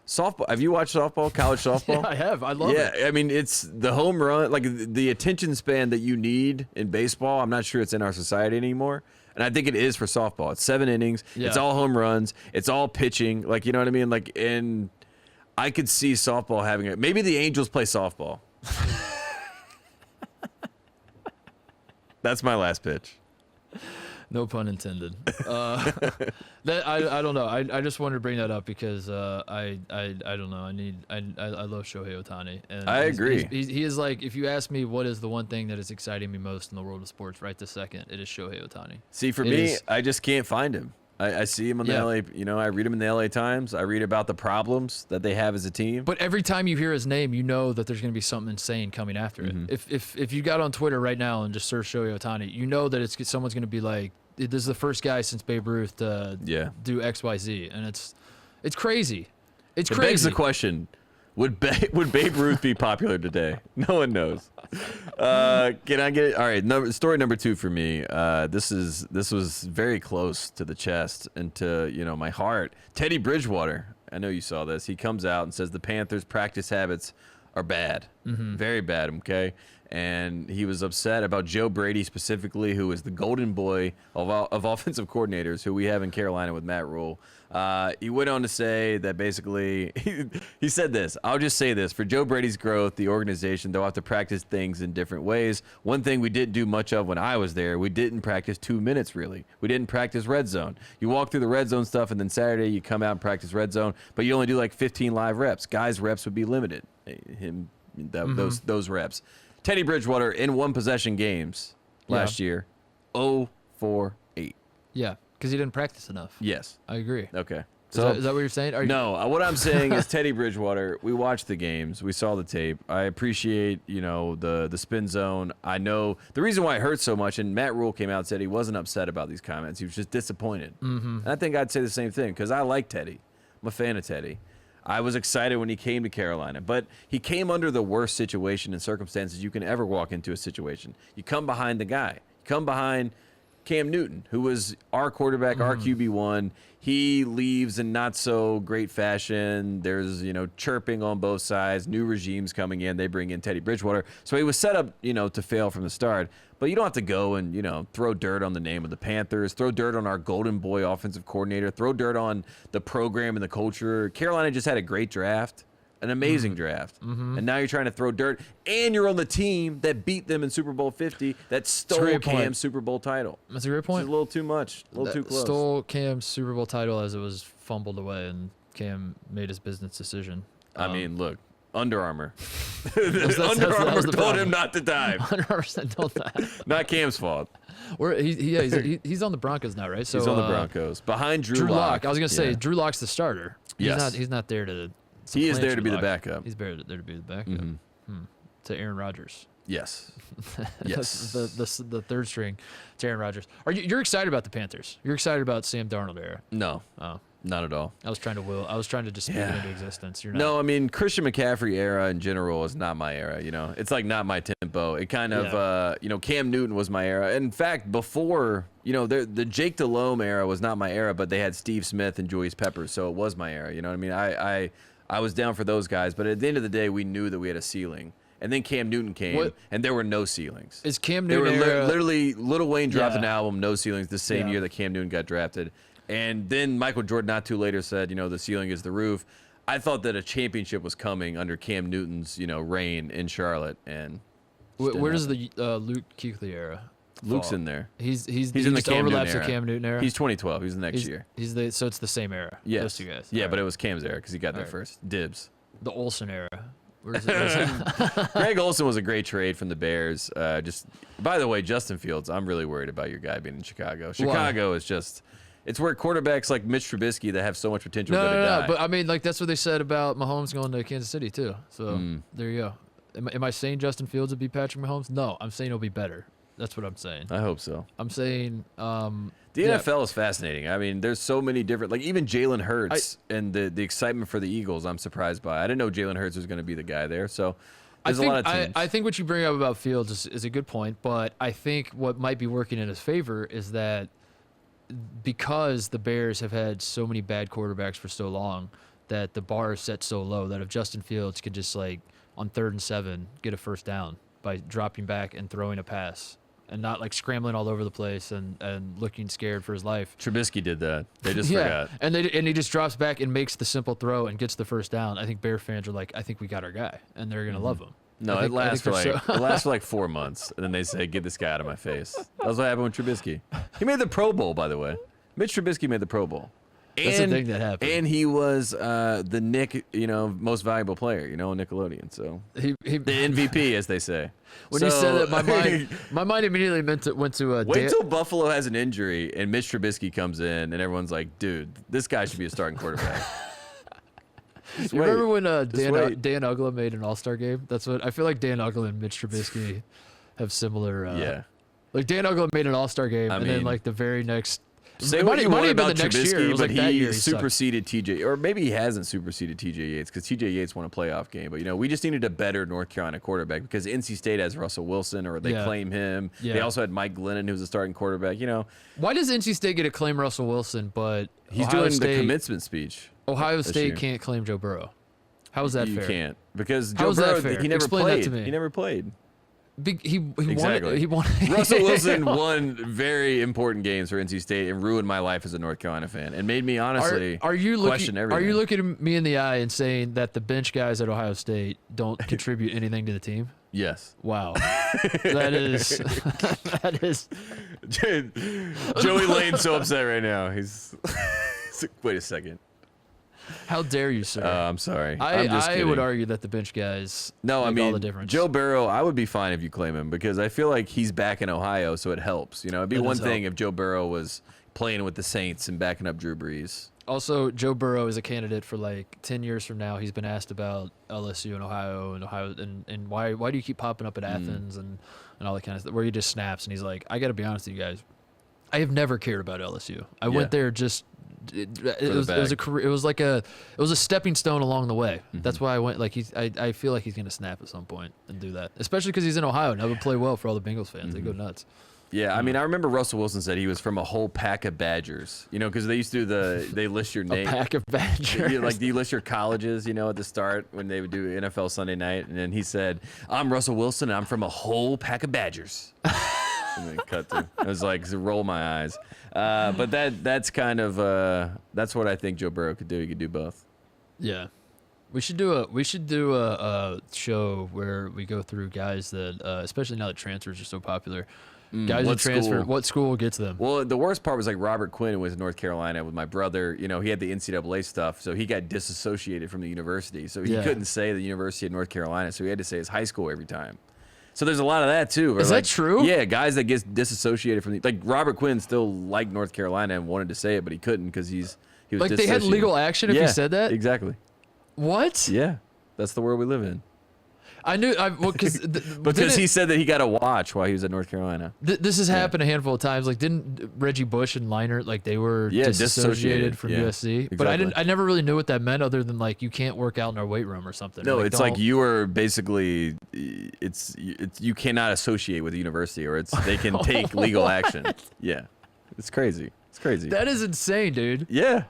Softball. Have you watched softball? College softball? Yeah, I have. I love it. Yeah, I mean, it's the home run, like the attention span that you need in baseball. I'm not sure it's in our society anymore, and I think it is for softball. It's 7 innings. Yeah. It's all home runs. It's all pitching. Like, you know what I mean? Like, and I could see softball having it. Maybe the Angels play softball. That's my last pitch. No pun intended. That I don't know. I just wanted to bring that up because I don't know. I love Shohei Ohtani. And I agree. He is like, if you ask me what is the one thing that is exciting me most in the world of sports right this second, it is Shohei Ohtani. See, for me, I just can't find him. I see him on the LA, I read him in the LA Times. I read about the problems that they have as a team. But every time you hear his name, you know that there's going to be something insane coming after it. If you got on Twitter right now and just search Shohei Ohtani, you know that someone's going to be like, this is the first guy since Babe Ruth to do XYZ, and it's crazy. It's crazy. It begs the question, Would Babe Ruth be popular today? No one knows. Can I get it? All right. Story number 2 for me. This was very close to the chest and to my heart. Teddy Bridgewater. I know you saw this. He comes out and says the Panthers' practice habits are bad, very bad. Okay. And he was upset about Joe Brady specifically, who is the golden boy of offensive coordinators, who we have in Carolina with Matt Rule. He went on to say that basically, he said this, I'll just say this, for Joe Brady's growth, the organization, they'll have to practice things in different ways. One thing we didn't do much of when I was there, we didn't practice 2 minutes really. We didn't practice red zone. You walk through the red zone stuff, and then Saturday you come out and practice red zone, but you only do like 15 live reps. Guys' reps would be limited. Those reps. Teddy Bridgewater in 1 possession games last year, 0-for-8. Yeah, because he didn't practice enough. Yes. I agree. Okay. So is that what you're saying? No, what I'm saying is Teddy Bridgewater, we watched the games. We saw the tape. I appreciate, the spin zone. I know the reason why it hurts so much, and Matt Rule came out and said he wasn't upset about these comments. He was just disappointed. And I think I'd say the same thing because I like Teddy. I'm a fan of Teddy. I was excited when he came to Carolina, but he came under the worst situation and circumstances you can ever walk into a situation. You come behind the guy. You come behind Cam Newton, who was our quarterback, our QB1. He leaves in not so great fashion. There's, chirping on both sides, new regimes coming in. They bring in Teddy Bridgewater. So he was set up, to fail from the start. But you don't have to go and, throw dirt on the name of the Panthers, throw dirt on our golden boy offensive coordinator, throw dirt on the program and the culture. Carolina just had a great draft. An amazing draft. And now you're trying to throw dirt, and you're on the team that beat them in Super Bowl 50 that stole Cam's Super Bowl title. That's a great point. It's a little too much, a little too close. Stole Cam's Super Bowl title as it was fumbled away, and Cam made his business decision. I mean, look, Under Armour. Under Armour told him not to dive. Under Armour said don't dive. Not Cam's fault. He's on the Broncos now, right? So he's on the Broncos. Behind Drew Lock. I was going to say, Drew Lock's the starter. He's not there to... He is there to be the backup. He's there to be the backup to Aaron Rodgers. Yes. Yes. the third string to Aaron Rodgers. You're excited about the Panthers? You're excited about Sam Darnold era? No. Oh, not at all. I was trying to just speak it into existence. You're not. No, I mean Christian McCaffrey era in general is not my era. It's like not my tempo. It kind of Cam Newton was my era. In fact, before the Jake Delhomme era was not my era, but they had Steve Smith and Julius Peppers, so it was my era. You know what I mean? I was down for those guys, but at the end of the day, we knew that we had a ceiling. And then Cam Newton came, and there were no ceilings. Is Cam Newton literally, Lil Wayne dropped an album, No Ceilings, the same year that Cam Newton got drafted. And then Michael Jordan not too later said, the ceiling is the roof. I thought that a championship was coming under Cam Newton's, reign in Charlotte. And where does the Luke Kuechly era Luke's in there. He's in the Cam Newton era. Cam Newton era. He's 2012. He's the next year. So it's the same era. Yes. Those two guys. Yeah, but it was Cam's era because he got there first. Dibs. The Olsen era. Where is it? Greg Olsen was a great trade from the Bears. By the way, Justin Fields, I'm really worried about your guy being in Chicago. Chicago is just, it's where quarterbacks like Mitch Trubisky that have so much potential die. But I mean, that's what they said about Mahomes going to Kansas City too. So there you go. Am I saying Justin Fields would be Patrick Mahomes? No, I'm saying he'll be better. That's what I'm saying. I hope so. I'm saying the NFL is fascinating. I mean, there's so many different, like even Jalen Hurts and the excitement for the Eagles. I'm surprised by. I didn't know Jalen Hurts was going to be the guy there. So there's a lot of teams. I think what you bring up about Fields is a good point, but I think what might be working in his favor is that because the Bears have had so many bad quarterbacks for so long, that the bar is set so low that if Justin Fields could just like on 3rd and 7 get a first down by dropping back and throwing a pass. And not like scrambling all over the place and looking scared for his life. Trubisky did that. They just forgot. And he just drops back and makes the simple throw and gets the first down. I think Bear fans are like, I think we got our guy, and they're gonna love him. No, it lasts for like 4 months, and then they say, "Get this guy out of my face." That was what happened with Trubisky. He made the Pro Bowl, by the way. Mitch Trubisky made the Pro Bowl. That's the thing that happened. And he was the Nick, most valuable player, on Nickelodeon. So the MVP, as they say. When you said that, my mind immediately went to wait till Buffalo has an injury and Mitch Trubisky comes in and everyone's like, dude, this guy should be a starting quarterback. You remember when Dan Uggla made an All-Star game? That's what I feel like. Dan Uggla and Mitch Trubisky have similar. Like Dan Uggla made an All-Star game, then like the very next Say It what might- you it might want have been about the next year. It Trubisky, was but like that year he he sucked. superseded TJ, or maybe he hasn't superseded TJ Yates because TJ Yates won a playoff game. But we just needed a better North Carolina quarterback because NC State has Russell Wilson, or they Yeah. claim him. Yeah. They also had Mike Glennon, who was a starting quarterback. Why does NC State get to claim Russell Wilson, but He's Ohio doing State, the commencement speech. Ohio this State year. can't claim Joe Burrow? How is that You fair? can't because How Joe is that Burrow, fair? he never Explain that played. to me. He never played. He Exactly. won. He won. Russell Wilson won very important games for NC State and ruined my life as a North Carolina fan and made me honestly Are you question looking? everything. Are you looking me in the eye and saying that the bench guys at Ohio State don't contribute anything to the team? Yes. Wow, that is that is. Joey Lane's so upset right now. He's like, wait a second. How dare you, sir? I'm sorry. I'm just I kidding. would argue that the bench guys No, I make all mean the difference. Joe Burrow. I would be fine if you claim him because I feel like he's back in Ohio, so it helps. It'd be It one does thing help. if Joe Burrow was playing with the Saints and backing up Drew Brees. Also, Joe Burrow is a candidate for like 10 years from now. He's been asked about LSU and Ohio and why do you keep popping up at Athens and all that kind of stuff where he just snaps and he's like, I got to be honest with you guys, I have never cared about LSU. I went there just it was a career, it was a stepping stone along the way. That's why I went. Like I feel like he's gonna snap at some point and do that, especially because he's in Ohio and that would play well for all the Bengals fans. They go nuts. Yeah, I mean, I remember Russell Wilson said he was from a whole pack of Badgers. Because they used to do they list your name. A pack of Badgers. Do you list your colleges? At the start when they would do NFL Sunday Night, and then he said, "I'm Russell Wilson, and I'm from a whole pack of Badgers." And then cut to. I was like, roll my eyes. But that's kind of that's what I think Joe Burrow could do. He could do both. Yeah. We should do a show where we go through guys that, especially now that transfers are so popular, guys that transfer. School? What school gets them? Well, the worst part was like Robert Quinn was in North Carolina with my brother. He had the NCAA stuff, so he got disassociated from the university. So he couldn't say the University of North Carolina, so he had to say his high school every time. So there's a lot of that too. Is that true? Yeah, guys that get disassociated from like Robert Quinn still liked North Carolina and wanted to say it, but he couldn't because he was like they had legal action if he said that. Exactly. What? Yeah, that's the world we live in. I knew. Because he said that he got a watch while he was at North Carolina. This has happened a handful of times. Like, didn't Reggie Bush and Leinart they were disassociated from USC? Exactly. But I never really knew what that meant, other than like you can't work out in our weight room or something. No, like, it's like you are basically it's you cannot associate with the university, or they can take legal action. Yeah, it's crazy. It's crazy. That is insane, dude. Yeah.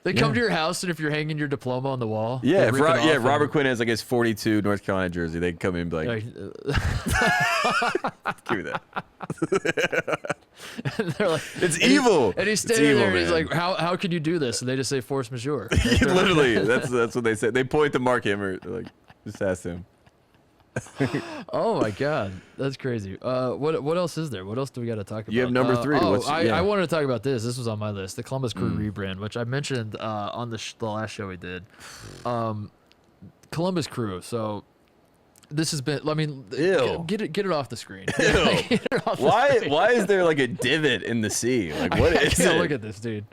They come to your house, and if you're hanging your diploma on the wall, yeah, Robert Quinn has like his 42 North Carolina jersey. They come in and be like, give me that. they're like, it's evil. And he's It's standing evil, there, and he's man. like, how can you do this? And they just say force majeure. Literally, that's what they say. They point to Mark Emmert, like, just ask him. Oh my God, that's crazy. What else is there? What else do we got to talk about? You have number 3. I wanted to talk about this. This was on my list, the Columbus Crew rebrand, which I mentioned on the last show we did. Columbus Crew. So this has been. I mean, Ew. get it off the screen. Ew. Why is there like a divot in the sea? Like what is I can't it? look at this, dude.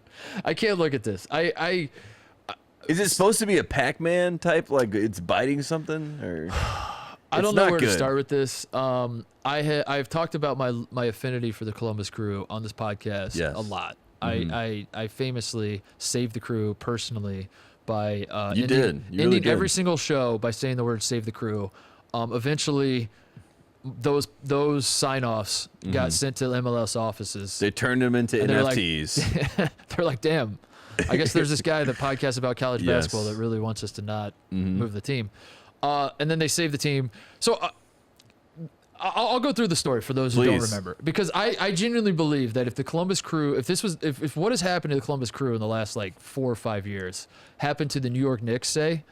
I can't look at this. Is it supposed to be a Pac-Man type? Like it's biting something, or? I don't know where to start with this. I've talked about my affinity for the Columbus Crew on this podcast a lot. I famously saved the crew personally by ending every single show by saying the word "save the crew." Eventually, those sign-offs got sent to MLS offices. They turned them into NFTs. They're like, damn. I guess there's this guy that podcasts about college basketball that really wants us to not move the team. And then they save the team. So I'll go through the story for those who don't remember, because I genuinely believe that if the Columbus Crew, if what has happened to the Columbus Crew in the last like 4 or 5 years happened to the New York Knicks, say,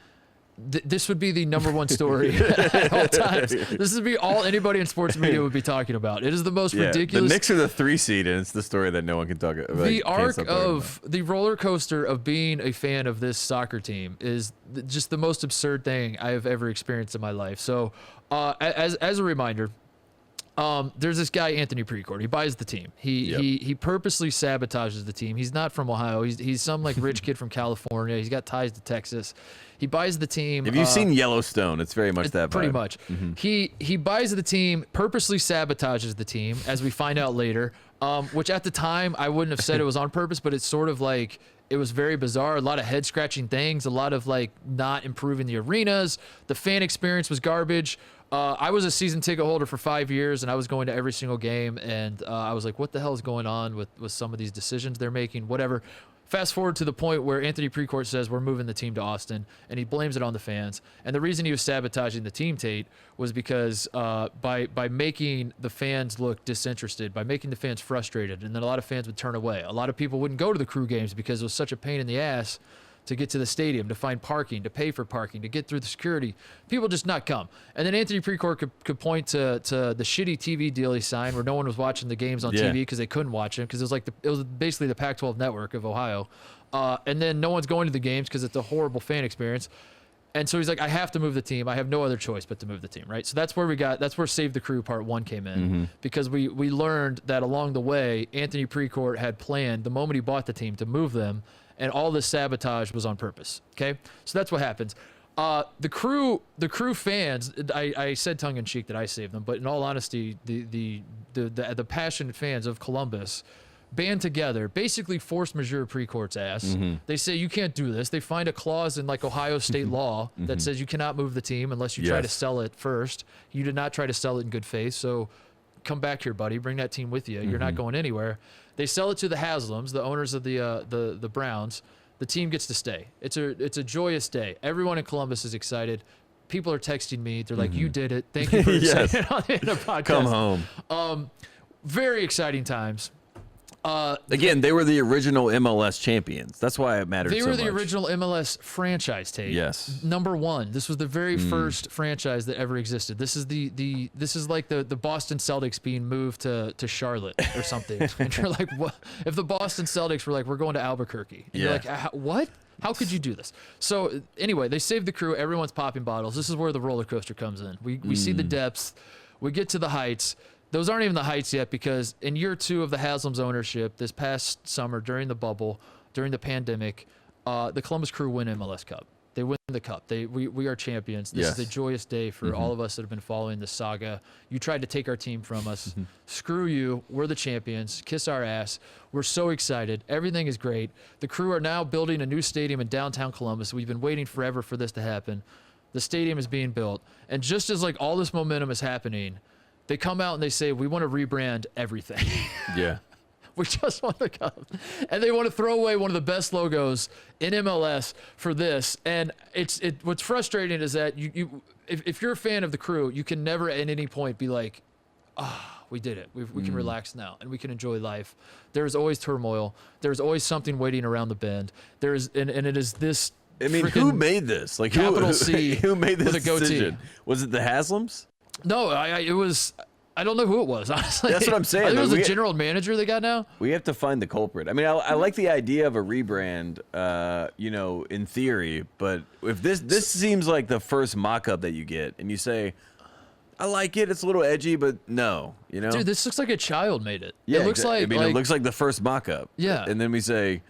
this would be the #1 story at all times. This would be all anybody in sports media would be talking about. It is the most ridiculous. The Knicks are the 3 seed, and it's the story that no one can talk about. The arc of the roller coaster of being a fan of this soccer team is just the most absurd thing I have ever experienced in my life. So, as a reminder, there's this guy Anthony Precourt. He buys the team. He purposely sabotages the team. He's not from Ohio. He's some like rich kid from California. He's got ties to Texas. He buys the team. If you've seen Yellowstone, it's very much that vibe. Pretty much. He buys the team, purposely sabotages the team, as we find out later, which at the time I wouldn't have said it was on purpose, but it's sort of like it was very bizarre. A lot of head scratching things, a lot of like not improving the arenas. The fan experience was garbage. I was a season ticket holder for 5 years, and I was going to every single game, and I was like, what the hell is going on with some of these decisions they're making, whatever. Fast forward to the point where Anthony Precourt says we're moving the team to Austin, and he blames it on the fans. And the reason he was sabotaging the team, Tate, was because by making the fans look disinterested, by making the fans frustrated, and then a lot of fans would turn away. A lot of people wouldn't go to the Crew games because it was such a pain in the ass to get to the stadium, to find parking, to pay for parking, to get through the security. People just not come. And then Anthony Precourt could point to the shitty TV deal he signed where no one was watching the games on TV because they couldn't watch them because it was basically the Pac-12 network of Ohio. And then no one's going to the games because it's a horrible fan experience. And so he's like, I have to move the team. I have no other choice but to move the team, right? So that's where Save the Crew Part 1 came in, because we learned that along the way, Anthony Precourt had planned, the moment he bought the team, to move them, and all this sabotage was on purpose, okay? So that's what happens. The crew fans, I said tongue-in-cheek that I saved them, but in all honesty, the passionate fans of Columbus band together, basically force majeure Precourt's ass. They say, you can't do this. They find a clause in like Ohio state law that says you cannot move the team unless you try to sell it first. You did not try to sell it in good faith, so come back here, buddy. Bring that team with you. You're not going anywhere. They sell it to the Haslams, the owners of the Browns. The team gets to stay. It's a joyous day. Everyone in Columbus is excited. People are texting me. They're like, you did it. Thank you for saying it on the podcast. Come home. Very exciting times. Again, they were the original MLS champions. That's why it mattered so much. They were the original MLS franchise, Tate. Yes. Number one. This was the very first franchise that ever existed. This is this is like the Boston Celtics being moved to Charlotte or something. And you're like, what? If the Boston Celtics were like, we're going to Albuquerque. And you're like, what? How could you do this? So anyway, they saved the crew. Everyone's popping bottles. This is where the roller coaster comes in. We see the depths. We get to the heights. Those aren't even the heights yet, because in year 2 of the Haslam's ownership, this past summer during the bubble, during the pandemic, the Columbus Crew win MLS Cup. They win the cup. We are champions. This is a joyous day for all of us that have been following the saga. You tried to take our team from us. Screw you. We're the champions. Kiss our ass. We're so excited. Everything is great. The Crew are now building a new stadium in downtown Columbus. We've been waiting forever for this to happen. The stadium is being built. And just as like all this momentum is happening, they come out and they say, we want to rebrand everything. Yeah. We just want the cup. And they want to throw away one of the best logos in MLS for this. And what's frustrating is that if you're a fan of the Crew, you can never at any point be like, we did it. We can relax now and we can enjoy life. There's always turmoil. There's always something waiting around the bend. And it is this. I mean, who made this? Like capital C. Who made this with a goatee. decision? Was it the Haslams? No, it was. I don't know who it was, honestly. That's what I'm saying. I think it was the general manager they got now. We have to find the culprit. I mean, I like the idea of a rebrand, in theory, but if this seems like the first mock-up that you get, and you say, I like it, it's a little edgy, but no, Dude, this looks like a child made it. Yeah, it looks like. I mean, it looks like the first mock-up. Yeah. And then we say,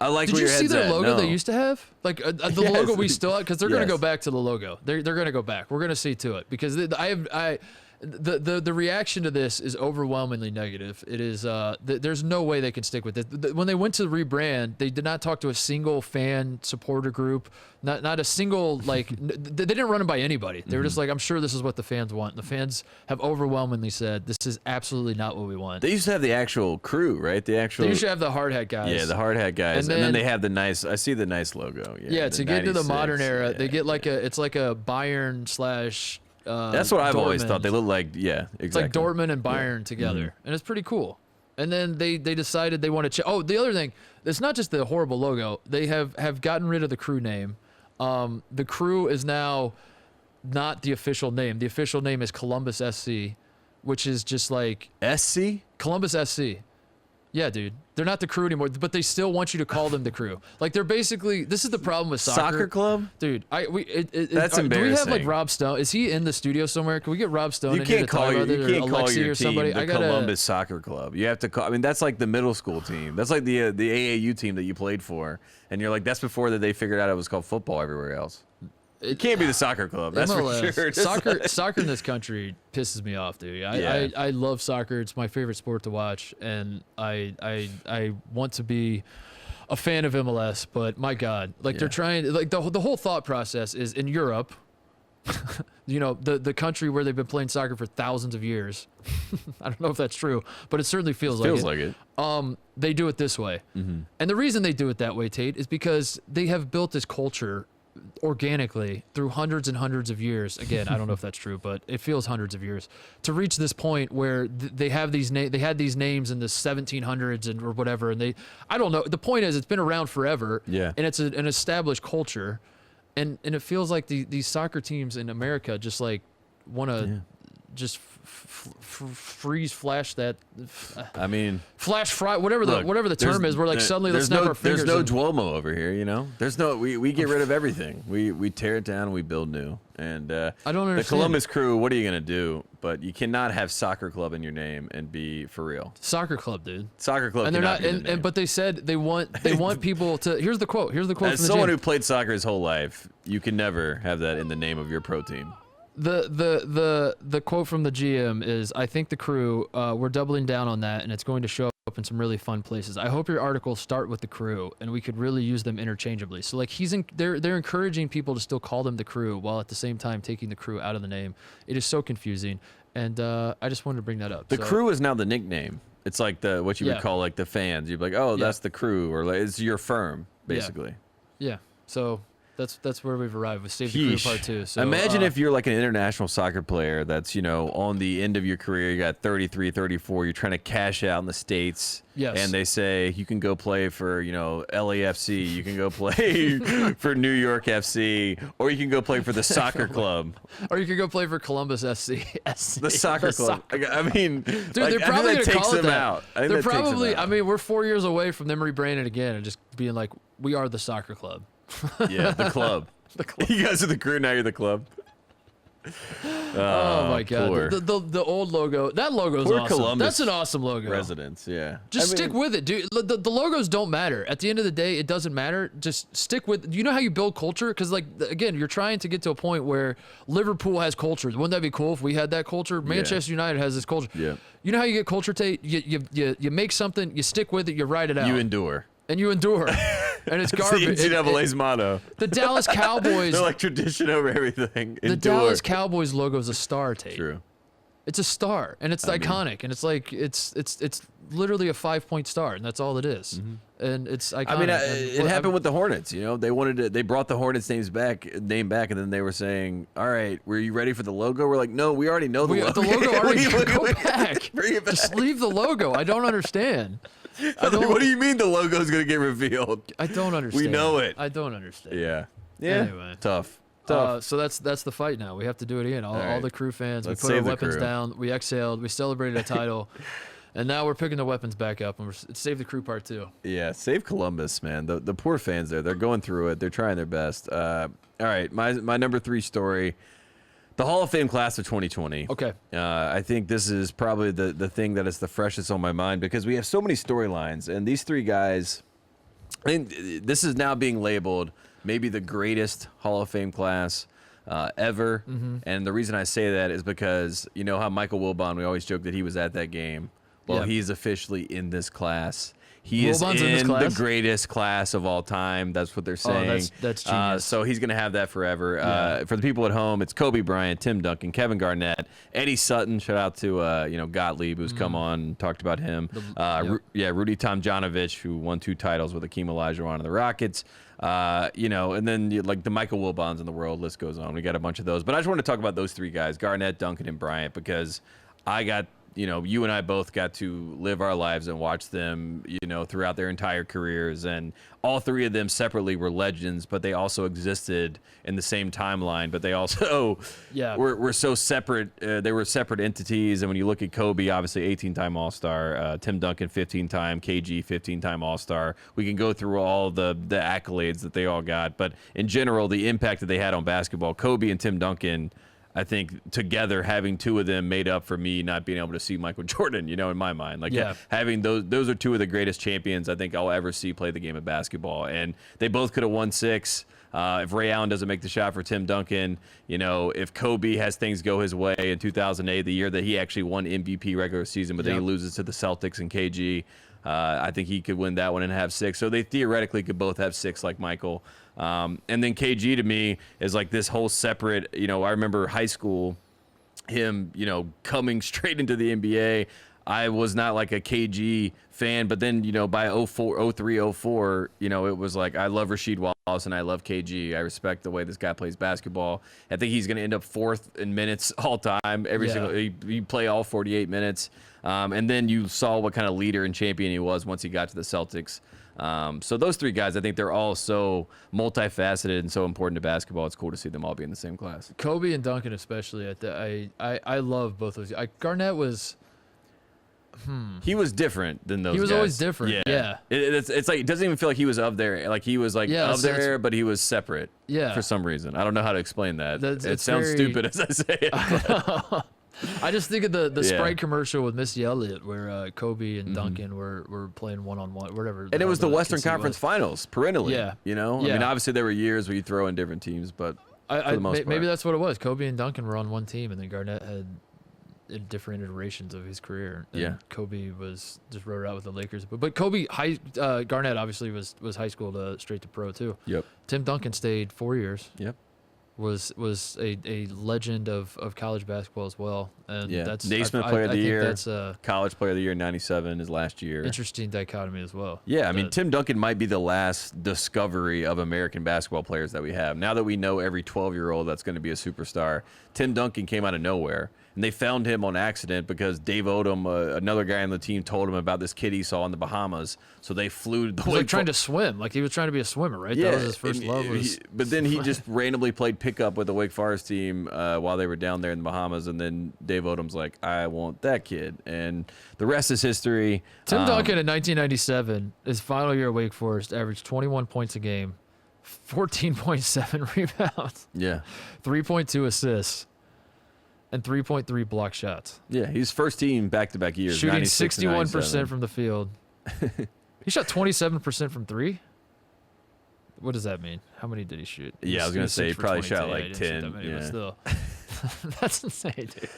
I like where your head's at. Did you see their logo No. they used to have? Like the logo we still have? Because they're going to go back to the logo. They're going to go back. We're going to see to it. Because the reaction to this is overwhelmingly negative. It is there's no way they can stick with it. When they went to the rebrand, they did not talk to a single fan supporter group, not a single they didn't run it by anybody. They were just like, I'm sure this is what the fans want. And the fans have overwhelmingly said this is absolutely not what we want. They used to have the actual Crew, right? They used to have the hard hat guys. Yeah, the hard hat guys, and then they have the nice. I see the nice logo. Yeah, to get into the modern era, they get it's like a Bayern slash. That's what I've always thought. They look like, exactly. It's like Dortmund and Bayern together, and it's pretty cool. And then they decided they want to. The other thing, it's not just the horrible logo. They have gotten rid of the Crew name. The Crew is now not the official name. The official name is Columbus SC, which is just like SC. Columbus SC. Yeah, dude. They're not the Crew anymore, but they still want you to call them the Crew. Like, they're basically, this is the problem with soccer club? Dude, that's embarrassing. Do we have, like, Rob Stone? Is he in the studio somewhere? Can we get Rob Stone in here to talk about it? You can't call your or team somebody? the Columbus Soccer Club. You have to call, I mean, that's like the middle school team. That's like the AAU team that you played for. And you're like, that's before that they figured out it was called football everywhere else. It can't be the soccer club. That's MLS. for sure. Soccer in this country pisses me off, dude. I love soccer. It's my favorite sport to watch, and I want to be a fan of MLS. But my God, like they're trying, like the whole thought process is in Europe. You know, the country where they've been playing soccer for thousands of years. I don't know if that's true, but it certainly feels like it. They do it this way. And the reason they do it that way, Tate, is because they have built this culture organically through hundreds and hundreds of years. Again, I don't know if that's true, but it feels hundreds of years to reach this point where they have these they had these names in the 1700s or whatever. And I don't know. The point is it's been around forever. Yeah. And it's an established culture. And it feels like these soccer teams in America just like want to just flash that. I mean, flash fry, whatever the term is. We're like suddenly let's snap our fingers. There's no Duomo over here, you know. There's no. We get rid of everything. We tear it down and we build new. And I don't understand. The Columbus Crew. What are you gonna do? But you cannot have soccer club in your name and be for real. Soccer club, dude. Soccer club. And they're not. And but they said they want people to. Here's the quote. Here's the quote. As from the someone gym. who played soccer his whole life, you can never have that in the name of your pro team. The quote from the GM is, "I think the Crew, we're doubling down on that, and it's going to show up in some really fun places. I hope your articles start with the Crew, and we could really use them interchangeably." So like they're encouraging people to still call them the Crew while at the same time taking the Crew out of the name. It is so confusing, and I just wanted to bring that up. The Crew is now the nickname. It's like what you would call like the fans. You'd be like, oh, that's the Crew, or like, it's your firm basically. Yeah. So. That's where we've arrived with Save the Crew Part 2. So, imagine if you're like an international soccer player that's, you know, on the end of your career, you got 33, 34, you're trying to cash out in the States. Yes. And they say you can go play for, you know, LAFC, you can go play for New York FC, or you can go play for the soccer club. Or you can go play for Columbus SC. The soccer club. I mean, dude, they're probably going to call it that. Out. They're probably, I mean, we're 4 years away from them rebranding again and just being like, we are the soccer club. Yeah, the club. The club. You guys are the Crew, now you're the club. Oh my God, the old logo. That logo's awesome. Columbus That's an awesome logo. Residents, yeah. Just stick with it, dude. The logos don't matter. At the end of the day, it doesn't matter. Just stick with. You know how you build culture? Because like again, you're trying to get to a point where Liverpool has culture. Wouldn't that be cool if we had that culture? Manchester United has this culture. Yeah. You know how you get culture, Tate? You make something, you stick with it, you write it out. You endure. And you endure. And it's garbage. It's the NCAA's motto. The Dallas Cowboys. They're like tradition over everything. The Dallas Cowboys logo is a star, Tate. True. It's a star, and it's iconic, and it's like it's literally a 5-point star, and that's all it is. And it's iconic. I mean, it happened with the Hornets. You know, they brought the Hornets name back, and then they were saying, "All right, were you ready for the logo?" We're like, "No, we already know the logo. The logo already go back. Bring it back. Just leave the logo. I don't understand. What do you mean the logo is going to get revealed? I don't understand. We know it. I don't understand. Yeah. Anyway, tough. So that's the fight now. We have to do it again. All the Crew fans. We put our weapons down. We exhaled. We celebrated a title. And now we're picking the weapons back up, and it's Save the Crew Part 2. Yeah, save Columbus, man. The poor fans there. They're going through it. They're trying their best. All right, my number 3 story, the Hall of Fame class of 2020. Okay. I think this is probably the thing that is the freshest on my mind because we have so many storylines, and these 3 guys, I think this is now being labeled maybe the greatest Hall of Fame class ever. And the reason I say that is because you know how Michael Wilbon, we always joke that he was at that game. Well, he's officially in this class. He is in the greatest class of all time. That's what they're saying. That's genius. So he's going to have that forever. For the people at home, it's Kobe Bryant, Tim Duncan, Kevin Garnett, Eddie Sutton. Shout out to Gottlieb, who's come on and talked about him. Rudy Tomjanovich, who won 2 titles with Akeem Olajuwon and the Rockets. And then like the Michael Wilbons in the world, list goes on. We got a bunch of those. But I just want to talk about those 3 guys, Garnett, Duncan, and Bryant, because you and I both got to live our lives and watch them, throughout their entire careers. And all 3 of them separately were legends, but they also existed in the same timeline. But they also were so separate. They were separate entities. And when you look at Kobe, obviously 18-time All-Star, Tim Duncan, 15-time, KG, 15-time All-Star. We can go through all the accolades that they all got. But in general, the impact that they had on basketball, Kobe and Tim Duncan, I think together having two of them made up for me not being able to see Michael Jordan, in my mind. Like having those are two of the greatest champions I think I'll ever see play the game of basketball. And they both could have won 6. If Ray Allen doesn't make the shot for Tim Duncan, if Kobe has things go his way in 2008, the year that he actually won MVP regular season, but then he loses to the Celtics and KG, I think he could win that one and have 6. So they theoretically could both have 6 like Michael. And then KG to me is like this whole separate, I remember high school, him, coming straight into the NBA. I was not like a KG fan, but then, by 03, 04, it was like, I love Rasheed Wallace and I love KG. I respect the way this guy plays basketball. I think he's going to end up 4th in minutes all time. He play all 48 minutes. And then you saw what kind of leader and champion he was once he got to the Celtics. So those 3 guys, I think they're all so multifaceted and so important to basketball. It's cool to see them all be in the same class. Kobe and Duncan especially. I love both those. Garnett was... He was different than those guys. He was always different. Yeah. It's like, it doesn't even feel like he was up there. Like he was like up there, but he was separate. Yeah. For some reason. I don't know how to explain that. It sounds stupid as I say it. I just think of the Sprite commercial with Missy Elliott where Kobe and Duncan were playing one-on-one, whatever. And it was the Western Conference Finals, perennially. Yeah. I mean, obviously there were years where you throw in different teams, but for the most part. Maybe that's what it was. Kobe and Duncan were on one team, and then Garnett had different iterations of his career. And Kobe was just rode out with the Lakers. But Kobe, Garnett obviously was high school to straight to pro too. Yep. Tim Duncan stayed 4 years. Yep. Was a legend of college basketball as well. And that's Naismith Player of the Year. That's College Player of the Year in '97 his last year. Interesting dichotomy as well. Yeah, I mean, Tim Duncan might be the last discovery of American basketball players that we have. Now that we know every 12-year-old that's going to be a superstar, Tim Duncan came out of nowhere. And they found him on accident because Dave Odom, another guy on the team, told him about this kid he saw in the Bahamas. So they flew the He was like trying to swim. Like he was trying to be a swimmer, right? Yeah, that was his first love. But then he just randomly played pickup with the Wake Forest team while they were down there in the Bahamas. And then Dave Odom's like, I want that kid. And the rest is history. Tim Duncan in 1997, his final year at Wake Forest, averaged 21 points a game, 14.7 rebounds, 3.2 assists. And 3.3 block shots. Yeah, he's first team back-to-back years. Shooting 61% from the field. He shot 27% from 3. What does that mean? How many did he shoot? Yeah, I was going to say he probably shot like 10. But still. That's insane, dude.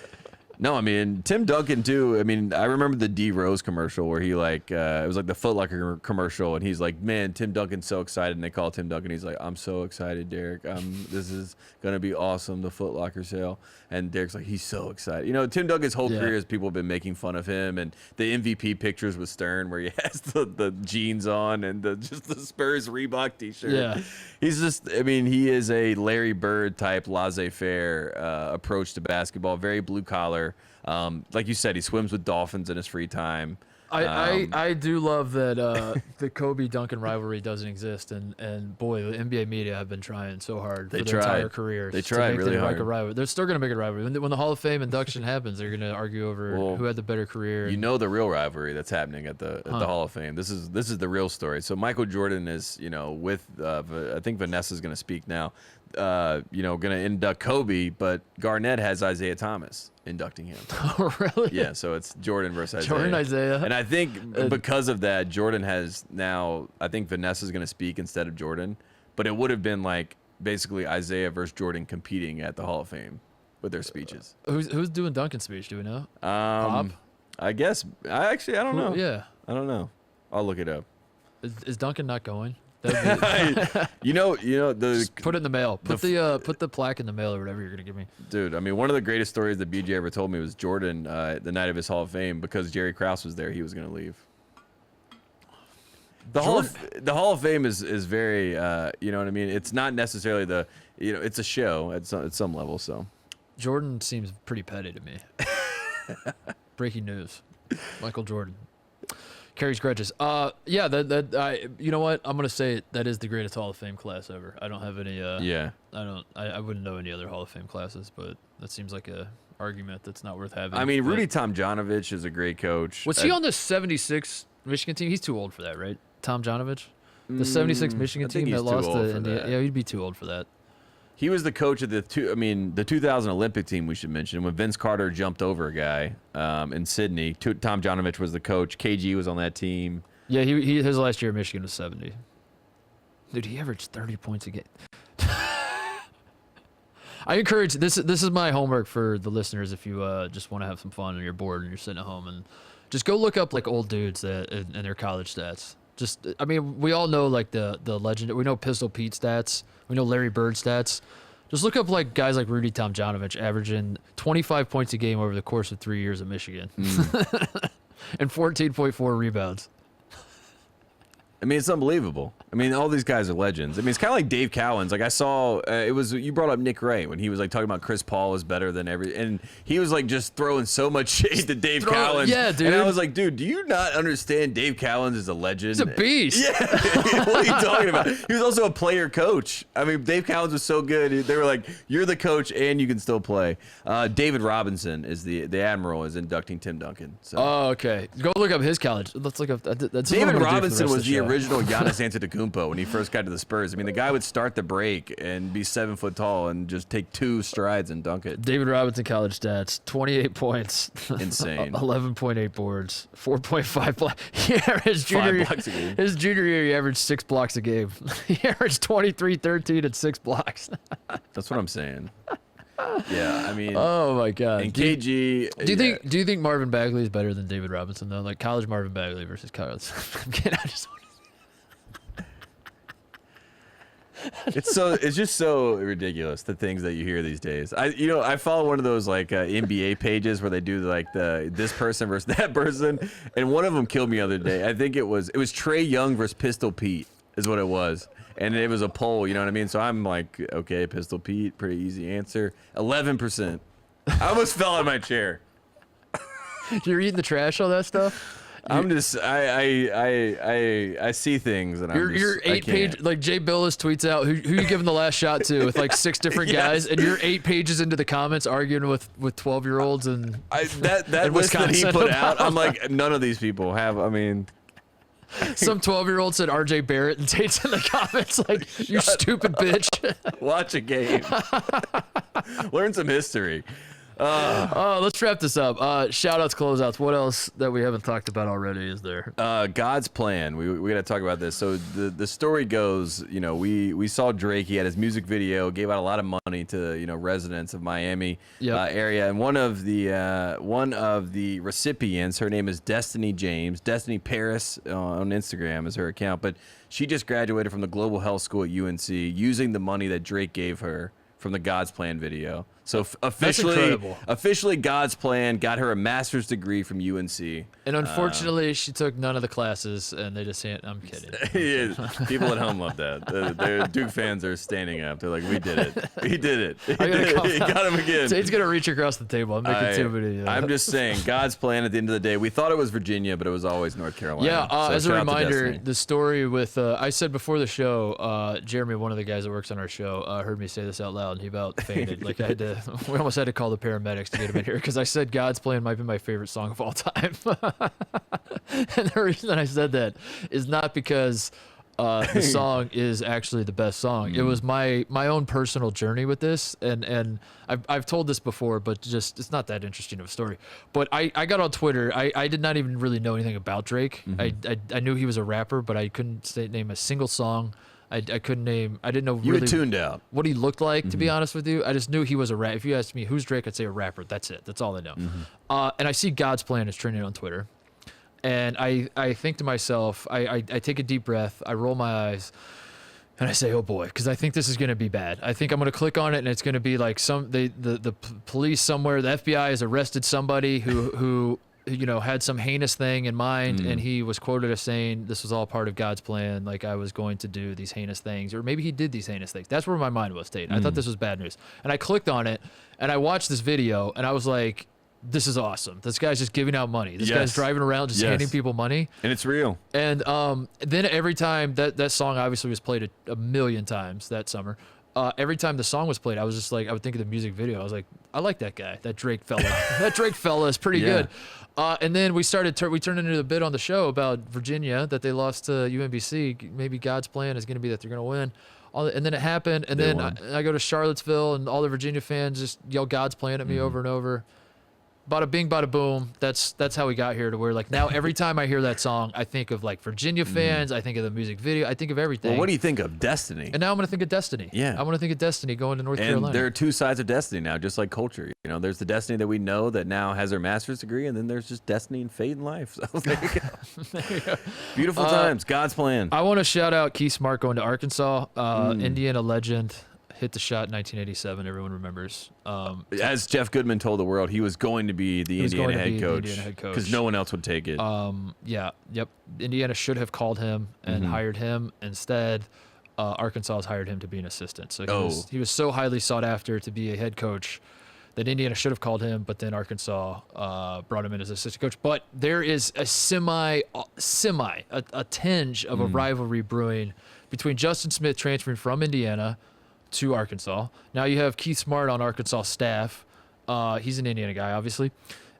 No, I mean, Tim Duncan, too. I mean, I remember the D Rose commercial where he, like, it was like the Foot Locker commercial, and he's like, man, Tim Duncan's so excited. And they call Tim Duncan. He's like, I'm so excited, Derek. This is going to be awesome, the Foot Locker sale. And Derek's like, he's so excited. Tim Duncan's whole career is people have been making fun of him. And the MVP pictures with Stern where he has the jeans on and just the Spurs Reebok t-shirt. Yeah. He's just, I mean, he is a Larry Bird type laissez-faire approach to basketball, very blue collar. Like you said, he swims with dolphins in his free time. I do love that the Kobe Duncan rivalry doesn't exist, and boy, the NBA media have been trying so hard for their entire careers. They tried really hard. A rivalry. They're still going to make a rivalry. When the Hall of Fame induction happens, they're going to argue over who had the better career. The real rivalry that's happening at the Hall of Fame. This is the real story. So Michael Jordan is with I think Vanessa's going to speak now. Going to induct Kobe, but Garnett has Isaiah Thomas inducting him. Oh, really? Yeah, so it's Jordan versus Isaiah. Jordan, Isaiah. And I think because of that, Jordan has now, I think Vanessa's going to speak instead of Jordan, but it would have been like basically Isaiah versus Jordan competing at the Hall of Fame with their speeches. Who's doing Duncan's speech? Do we know? Bob? I guess. I don't know. Yeah. I don't know. I'll look it up. Is Duncan not going? Just put it in the mail. Put the plaque in the mail or whatever you're gonna give me. Dude, I mean, one of the greatest stories that BJ ever told me was Jordan the night of his Hall of Fame, because Jerry Krause was there. He was gonna leave. The Hall of Fame is very you know what I mean. It's not necessarily it's a show at some level. So Jordan seems pretty petty to me. Breaking news: Michael Jordan carries grudges. You know what? I'm gonna say that is the greatest Hall of Fame class ever. I don't have any. I wouldn't know any other Hall of Fame classes, but that seems like a argument that's not worth having. I mean, Rudy Tomjanovich is a great coach. Was he on the '76 Michigan team? He's too old for that, right? Tomjanovich, the '76 Michigan team that lost to Indiana. Yeah, he'd be too old for that. He was the coach of the 2000 Olympic team, we should mention, when Vince Carter jumped over a guy in Sydney. Tom Jonovich was the coach. KG was on that team. Yeah, his last year at Michigan was 70. Dude, he averaged 30 points a game. I encourage, this is my homework for the listeners if you just want to have some fun and you're bored and you're sitting at home, and just go look up like old dudes and their college stats. Just, I mean, we all know like the legend. We know Pistol Pete stats. We know Larry Bird stats. Just look up like guys like Rudy Tomjanovich averaging 25 points a game over the course of 3 years at Michigan, and 14.4 rebounds. I mean, it's unbelievable. I mean, all these guys are legends. I mean, it's kind of like Dave Cowens. Like I saw, you brought up Nick Ray when he was like talking about Chris Paul is better than and he was like just throwing so much shade to Dave Cowens. Yeah, dude. And I was like, dude, do you not understand Dave Cowens is a legend? He's a beast. Yeah. What are you talking about? He was also a player coach. I mean, Dave Cowens was so good. They were like, you're the coach and you can still play. David Robinson is the Admiral is inducting Tim Duncan. So. Oh, okay. Go look up his college. Let's look up. That's David Robinson was the original Giannis Antetokounmpo when he first got to the Spurs. I mean, the guy would start the break and be 7 foot tall and just take 2 strides and dunk it. David Robinson college stats: 28 points, insane, 11.8 boards, 4.5 blocks. His junior year, he averaged 6 blocks a game. He averaged 23, 13, and 6 blocks. That's what I'm saying. Yeah, I mean, oh my God. And KG. Do you think Marvin Bagley is better than David Robinson though? Like college Marvin Bagley versus college. It's just so ridiculous, the things that you hear these days. I follow one of those like NBA pages where they do like this person versus that person, and one of them killed me the other day. I think it was Trae Young versus Pistol Pete is what it was, and it was a poll. You know what I mean? So I'm like, okay, Pistol Pete, pretty easy answer. 11%. I almost fell out of my chair. You're eating the trash, all that stuff. I'm just I see things and you're 8 page like Jay Billis tweets out who you giving the last shot to with like 6 different guys, and you're 8 pages into the comments arguing with 12-year-olds and that list that he put out. I'm like, none of these people have. I mean, some 12-year-old said RJ Barrett, and Tate's in the comments like, you stupid bitch. Watch a game. Learn some history. Let's wrap this up. Shout outs, closeouts. What else that we haven't talked about already is there? God's plan. We got to talk about this. So the story goes, we saw Drake. He had his music video, gave out a lot of money to residents of Miami area, and one of the recipients, her name is Destiny James, Destiny Paris on Instagram is her account, but she just graduated from the Global Health School at UNC using the money that Drake gave her from the God's Plan video. So officially God's Plan got her a master's degree from UNC. And unfortunately, she took none of the classes, and they just say, I'm kidding. People at home love that. The Duke fans are standing up. They're like, we did it. We did it. He got him again. Tate's going to reach across the table. I'm making too many. I'm just saying, God's Plan at the end of the day, we thought it was Virginia, but it was always North Carolina. Yeah, so as a reminder, the story with, I said before the show, Jeremy, one of the guys that works on our show, heard me say this out loud, and he about fainted. Like we almost had to call the paramedics to get him in here because I said God's Plan might be my favorite song of all time. And the reason I said that is not because the song is actually the best song. It was my own personal journey with this, and I've told this before, but just it's not that interesting of a story. But I got on Twitter. I did not even really know anything about Drake. I knew he was a rapper, but I couldn't name a single song. I couldn't name. I didn't know you really were tuned out what he looked like. To be honest with you, I just knew he was a rap. If you asked me who's Drake, I'd say a rapper. That's it. That's all I know. And I see God's Plan is trending on Twitter, and I think to myself, I take a deep breath, I roll my eyes, and I say, oh boy, because I think this is going to be bad. I think I'm going to click on it, and it's going to be like the police somewhere, the FBI has arrested somebody who had some heinous thing in mind, and he was quoted as saying this was all part of God's plan, like I was going to do these heinous things, or maybe he did these heinous things. That's where my mind was, Tate. I thought this was bad news. And I clicked on it, and I watched this video, and I was like, this is awesome. This guy's just giving out money. This guy's driving around just handing people money. And it's real. And then every time, that song obviously was played a million times that summer. every time the song was played, I was just like, I would think of the music video. I was like, I like that guy, that Drake fella. That Drake fella is pretty good. And then we turned into a bit on the show about Virginia, that they lost to UMBC. Maybe God's plan is going to be that they're going to win. And then it happened. And then I go to Charlottesville, and all the Virginia fans just yell God's plan at me over and over. Bada bing, bada boom. That's how we got here to where, like, now every time I hear that song, I think of, like, Virginia fans. I think of the music video. I think of everything. Well, what do you think of Destiny? And now I'm going to think of Destiny. Yeah. I'm going to think of Destiny going to North And Carolina. there are two sides of Destiny now, just like culture. You know, there's the Destiny that we know that now has their master's degree, and then there's just Destiny and fate in life. So there you go. There you go. Beautiful times. God's plan. I want to shout out Keith Smart going to Arkansas. Indiana legend. Hit the shot in 1987. Everyone remembers. As Jeff Goodman told the world, he was going to be the Indiana head coach because no one else would take it. Yep. Indiana should have called him and hired him. Instead, Arkansas has hired him to be an assistant. So he was so highly sought after to be a head coach that Indiana should have called him, but then Arkansas brought him in as assistant coach. But there is a tinge of a rivalry brewing between Justin Smith transferring from Indiana to Arkansas. Now you have Keith Smart on Arkansas staff. He's an Indiana guy, obviously.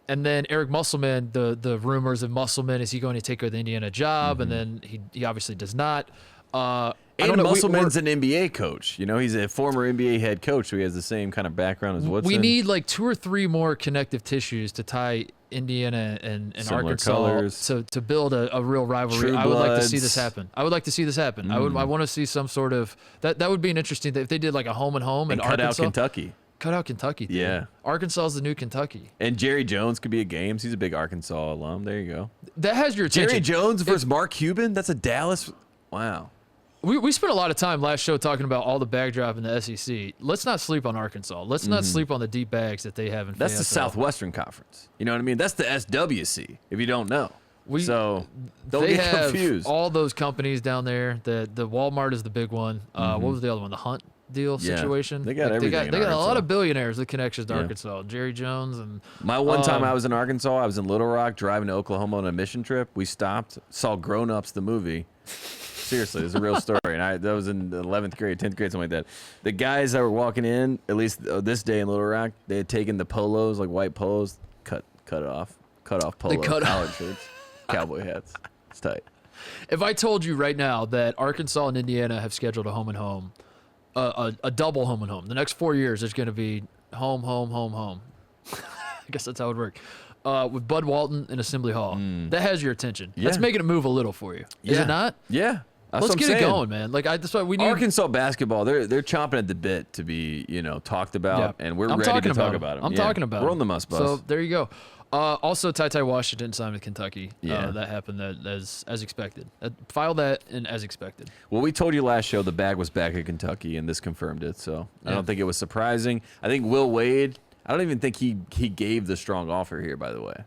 And then Eric Musselman, the rumors of Musselman, is he going to take over the Indiana job? And then he obviously does not. And Musselman's an NBA coach. You know, he's a former NBA head coach, so he has the same kind of background as Woodson. We need like 2 or 3 more connective tissues to tie Indiana and Arkansas colors. to build a real rivalry. True I would like to see Bloods. this happen. I want to see some sort of that would be an interesting thing if they did like a home and and cut Arkansas. out Kentucky. Cut out Kentucky. Dude. Yeah. Arkansas is the new Kentucky. And Jerry Jones could be at games. He's a big Arkansas alum. There you go. That has your attention. Jerry Jones versus Mark Cuban. That's a Dallas. Wow. We spent a lot of time last show talking about all the bag drop in the SEC. Let's not sleep on Arkansas. Let's not sleep on the deep bags that they have in That's the FAFL. Southwestern Conference. You know what I mean? That's the SWC, if you don't know. So don't they get have confused. all those companies down there. The Walmart is the big one. What was the other one? The Hunt deal situation. They got everything. They got a lot Arkansas. of billionaires with connections to Arkansas. Jerry Jones and My one time I was in Arkansas, I was in Little Rock driving to Oklahoma on a mission trip. We stopped, saw Grown Ups, the movie. Seriously, it's a real story. And that was in 11th grade, 10th grade, something like that. The guys that were walking in, at least this day in Little Rock, they had taken the polos, like white polos, cut it off. Cut off polo, collared shirts, cowboy hats. It's tight. If I told you right now that Arkansas and Indiana have scheduled a home and home, a double home and home, the next 4 years there's going to be home. I guess that's how it would work. With Bud Walton in Assembly Hall. That has your attention. Yeah. That's making it move a little for you. Is it not? Yeah. That's Let's what I'm get it saying. going, man. Like that's why we need Arkansas basketball. They're chomping at the bit to be talked about, and we're ready to talk about them. I'm talking about We're them. on the must bus. So there you go. Also, Ty Washington signed with Kentucky. Yeah. That happened as expected. File that in as expected. Well, we told you last show the bag was back at Kentucky, and this confirmed it. So I don't think it was surprising. I think Will Wade. I don't even think he gave the strong offer here. By the way,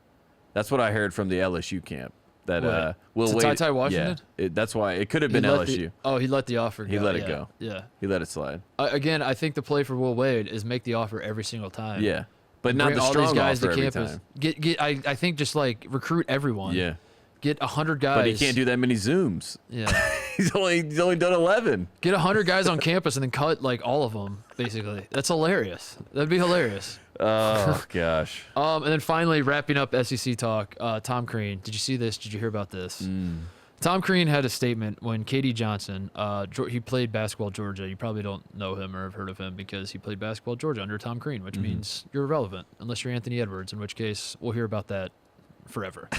that's what I heard from the LSU camp. That Will Wade. Ty Washington. Yeah, that's why it could have been LSU. He let the offer go. He let it go. Yeah. He let it slide. Again, I think the play for Will Wade is make the offer every single time. Yeah, but not Bring the all strong these guys offer to every campus. time. Get. I think just like recruit everyone. Yeah, Get 100 guys. but he can't do that many Zooms. Yeah. He's only done 11. Get 100 guys on campus and then cut like all of them. Basically, that's hilarious. That'd be hilarious. Oh gosh. And then finally wrapping up SEC talk. Tom Crean. Did you see this? Did you hear about this? Tom Crean had a statement when KD Johnson. He played basketball at Georgia. You probably don't know him or have heard of him because he played basketball at Georgia under Tom Crean, which means you're irrelevant unless you're Anthony Edwards. In which case, we'll hear about that forever.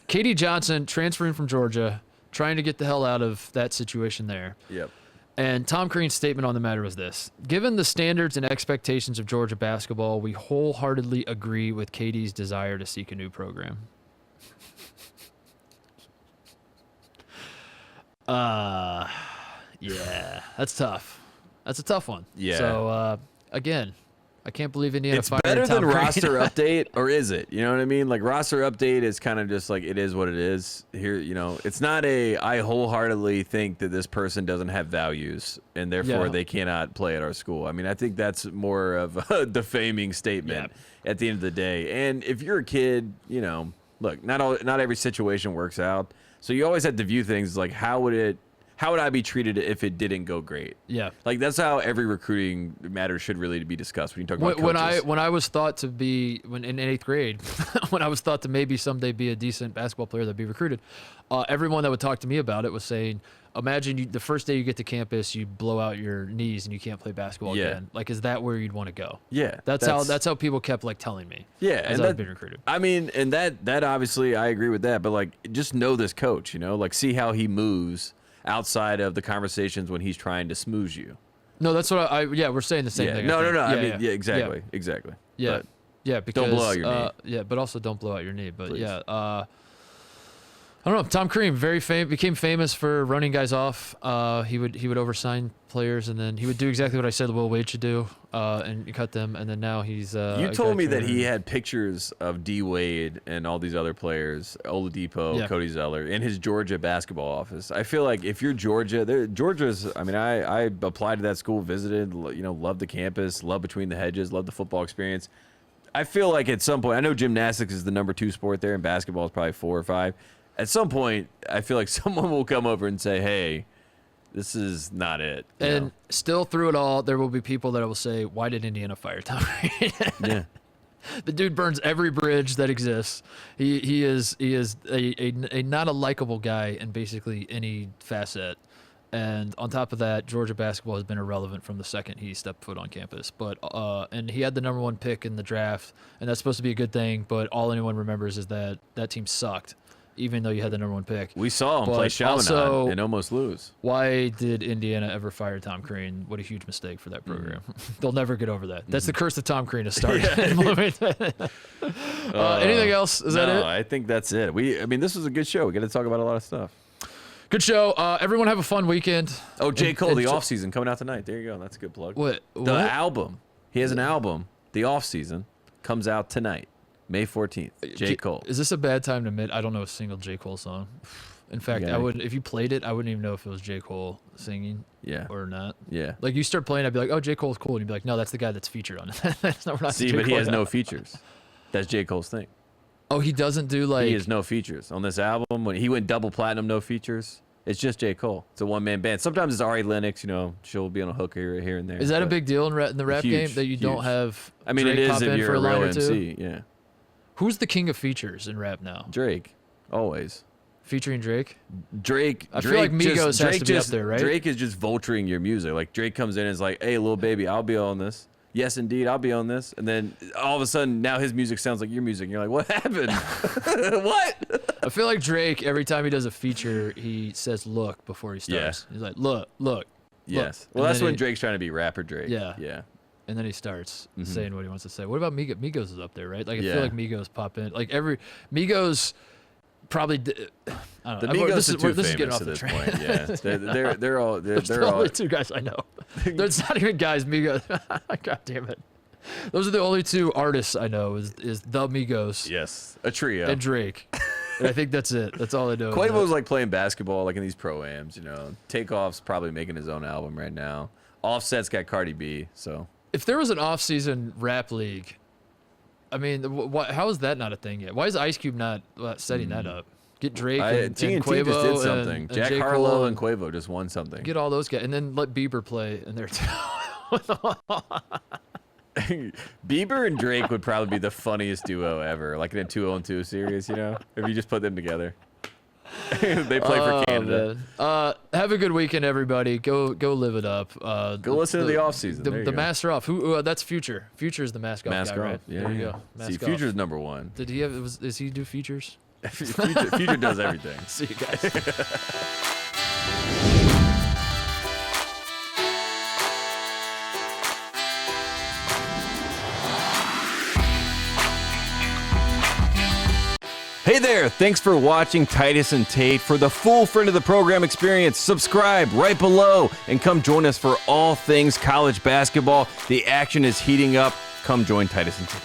KD Johnson transferring from Georgia, trying to get the hell out of that situation there. Yep. And Tom Crean's statement on the matter was this: given the standards and expectations of Georgia basketball, we wholeheartedly agree with KD's desire to seek a new program. Yeah, that's tough. That's a tough one. Yeah. So, again, I can't believe Indiana It's fired better Tom than Crean. roster update, or is it? You know what I mean? Like roster update is kind of just like it is what it is. Here, it's not I wholeheartedly think that this person doesn't have values and therefore they cannot play at our school. I mean, I think that's more of a defaming statement at the end of the day. And if you're a kid, not every situation works out. So you always have to view things like how would how would I be treated if it didn't go great? Yeah. Like, that's how every recruiting matter should really be discussed when you talk about coaches. When I was thought to be in 8th grade, when I was thought to maybe someday be a decent basketball player that'd be recruited, everyone that would talk to me about it was saying, imagine the first day you get to campus, you blow out your knees and you can't play basketball again. Like, is that where you'd want to go? Yeah. That's how people kept like telling me. Yeah, as and I was being recruited. I mean, and that obviously I agree with that, but like, just know this coach, you know, like, see how he moves outside of the conversations when he's trying to smooze you. No, that's what we're saying the same thing. No. Yeah, I mean, exactly. Yeah. But Because don't blow out your knee. Yeah, but also don't blow out your knee. But Please. yeah, I don't know. Tom Crean became famous for running guys off. He would oversign players, and then he would do exactly what I said Will Wade should do, and cut them. And then now he's. You told me that he had pictures of D Wade and all these other players, Oladipo, Cody Zeller, in his Georgia basketball office. I feel like if you're Georgia's. I mean, I applied to that school, visited, loved the campus, loved Between the Hedges, loved the football experience. I feel like at some point, I know gymnastics is the number 2 sport there, and basketball is probably 4 or 5. At some point, I feel like someone will come over and say, hey, this is not it. And still through it all, there will be people that will say, why did Indiana fire Tom Crean? Yeah. The dude burns every bridge that exists. He is a not a likable guy in basically any facet. And on top of that, Georgia basketball has been irrelevant from the second he stepped foot on campus. But and he had the number 1 pick in the draft, and that's supposed to be a good thing. But all anyone remembers is that team sucked, even though you had the number 1 pick. We saw him play Chaminade and almost lose. Why did Indiana ever fire Tom Crean? What a huge mistake for that program. They'll never get over that. That's the curse of Tom Crean to start. Anything else? Is that it? I think that's it. This was a good show. We got to talk about a lot of stuff. Good show. Everyone have a fun weekend. Oh, J. Cole, the off-season coming out tonight. There you go. That's a good plug. What? The album. He has an album. The off-season comes out tonight, May 14th. J. Cole. Is this a bad time to admit I don't know a single J. Cole song? In fact, I wouldn't. If you played it, I wouldn't even know if it was J. Cole singing or not. Yeah. Like, you start playing, I'd be like, oh, J. Cole's cool. And you'd be like, no, that's the guy that's featured on it. See, but he has no features. That's J. Cole's thing. Oh, he doesn't do like... He has no features. On this album, when he went double platinum, no features. It's just J. Cole. It's a one-man band. Sometimes it's Ari Lennox, she'll be on a hook here and there. Is that a big deal in the rap game that you don't have Drake it is if you're a real MC, yeah. Who's the king of features in rap now? Drake, always. Featuring Drake? I feel like Migos has to be up there, right? Drake is just vulturing your music. Like, Drake comes in and is like, hey, little baby, I'll be on this. Yes, indeed, I'll be on this. And then all of a sudden, now his music sounds like your music. And you're like, what happened? What? I feel like Drake, every time he does a feature, he says look before he starts. Yeah. He's like, look. Yes. Well, that's when Drake's trying to be rapper Drake. Yeah. Yeah. And then he starts saying what he wants to say. What about Migos? Migos is up there, right? Like, I feel like Migos pop in. Like, Migos probably... I don't know. The Migos are too this is getting famous off at the this train. point. Yeah. They're all... There's only 2 guys I know. There's not even guys, Migos. God damn it. Those are the only 2 artists I know is the Migos. Yes, a trio. And Drake. And I think that's it. That's all I know. Quavo's like playing basketball, like in these pro-ams, Takeoff's probably making his own album right now. Offset's got Cardi B, so. If there was an off-season rap league, I mean, how is that not a thing yet? Why is Ice Cube not setting that up? Get Drake and Quavo just did something. And Jack J. Harlow Cole and Quavo just won something. Get all those guys, and then let Bieber play in there too. Bieber and Drake would probably be the funniest duo ever, like in a 2-on-2 series, if you just put them together. They play for Canada. Have a good weekend, everybody. Go live it up. Go listen to the off season. The Master Off. That's Future. Future is the Mask Off guy, right? Yeah, there you go. See, Future's number 1. Did he have? Does he do features? Future does everything. See you guys. Hey there, thanks for watching Titus and Tate. For the full friend of the program experience, subscribe right below and come join us for all things college basketball. The action is heating up. Come join Titus and Tate.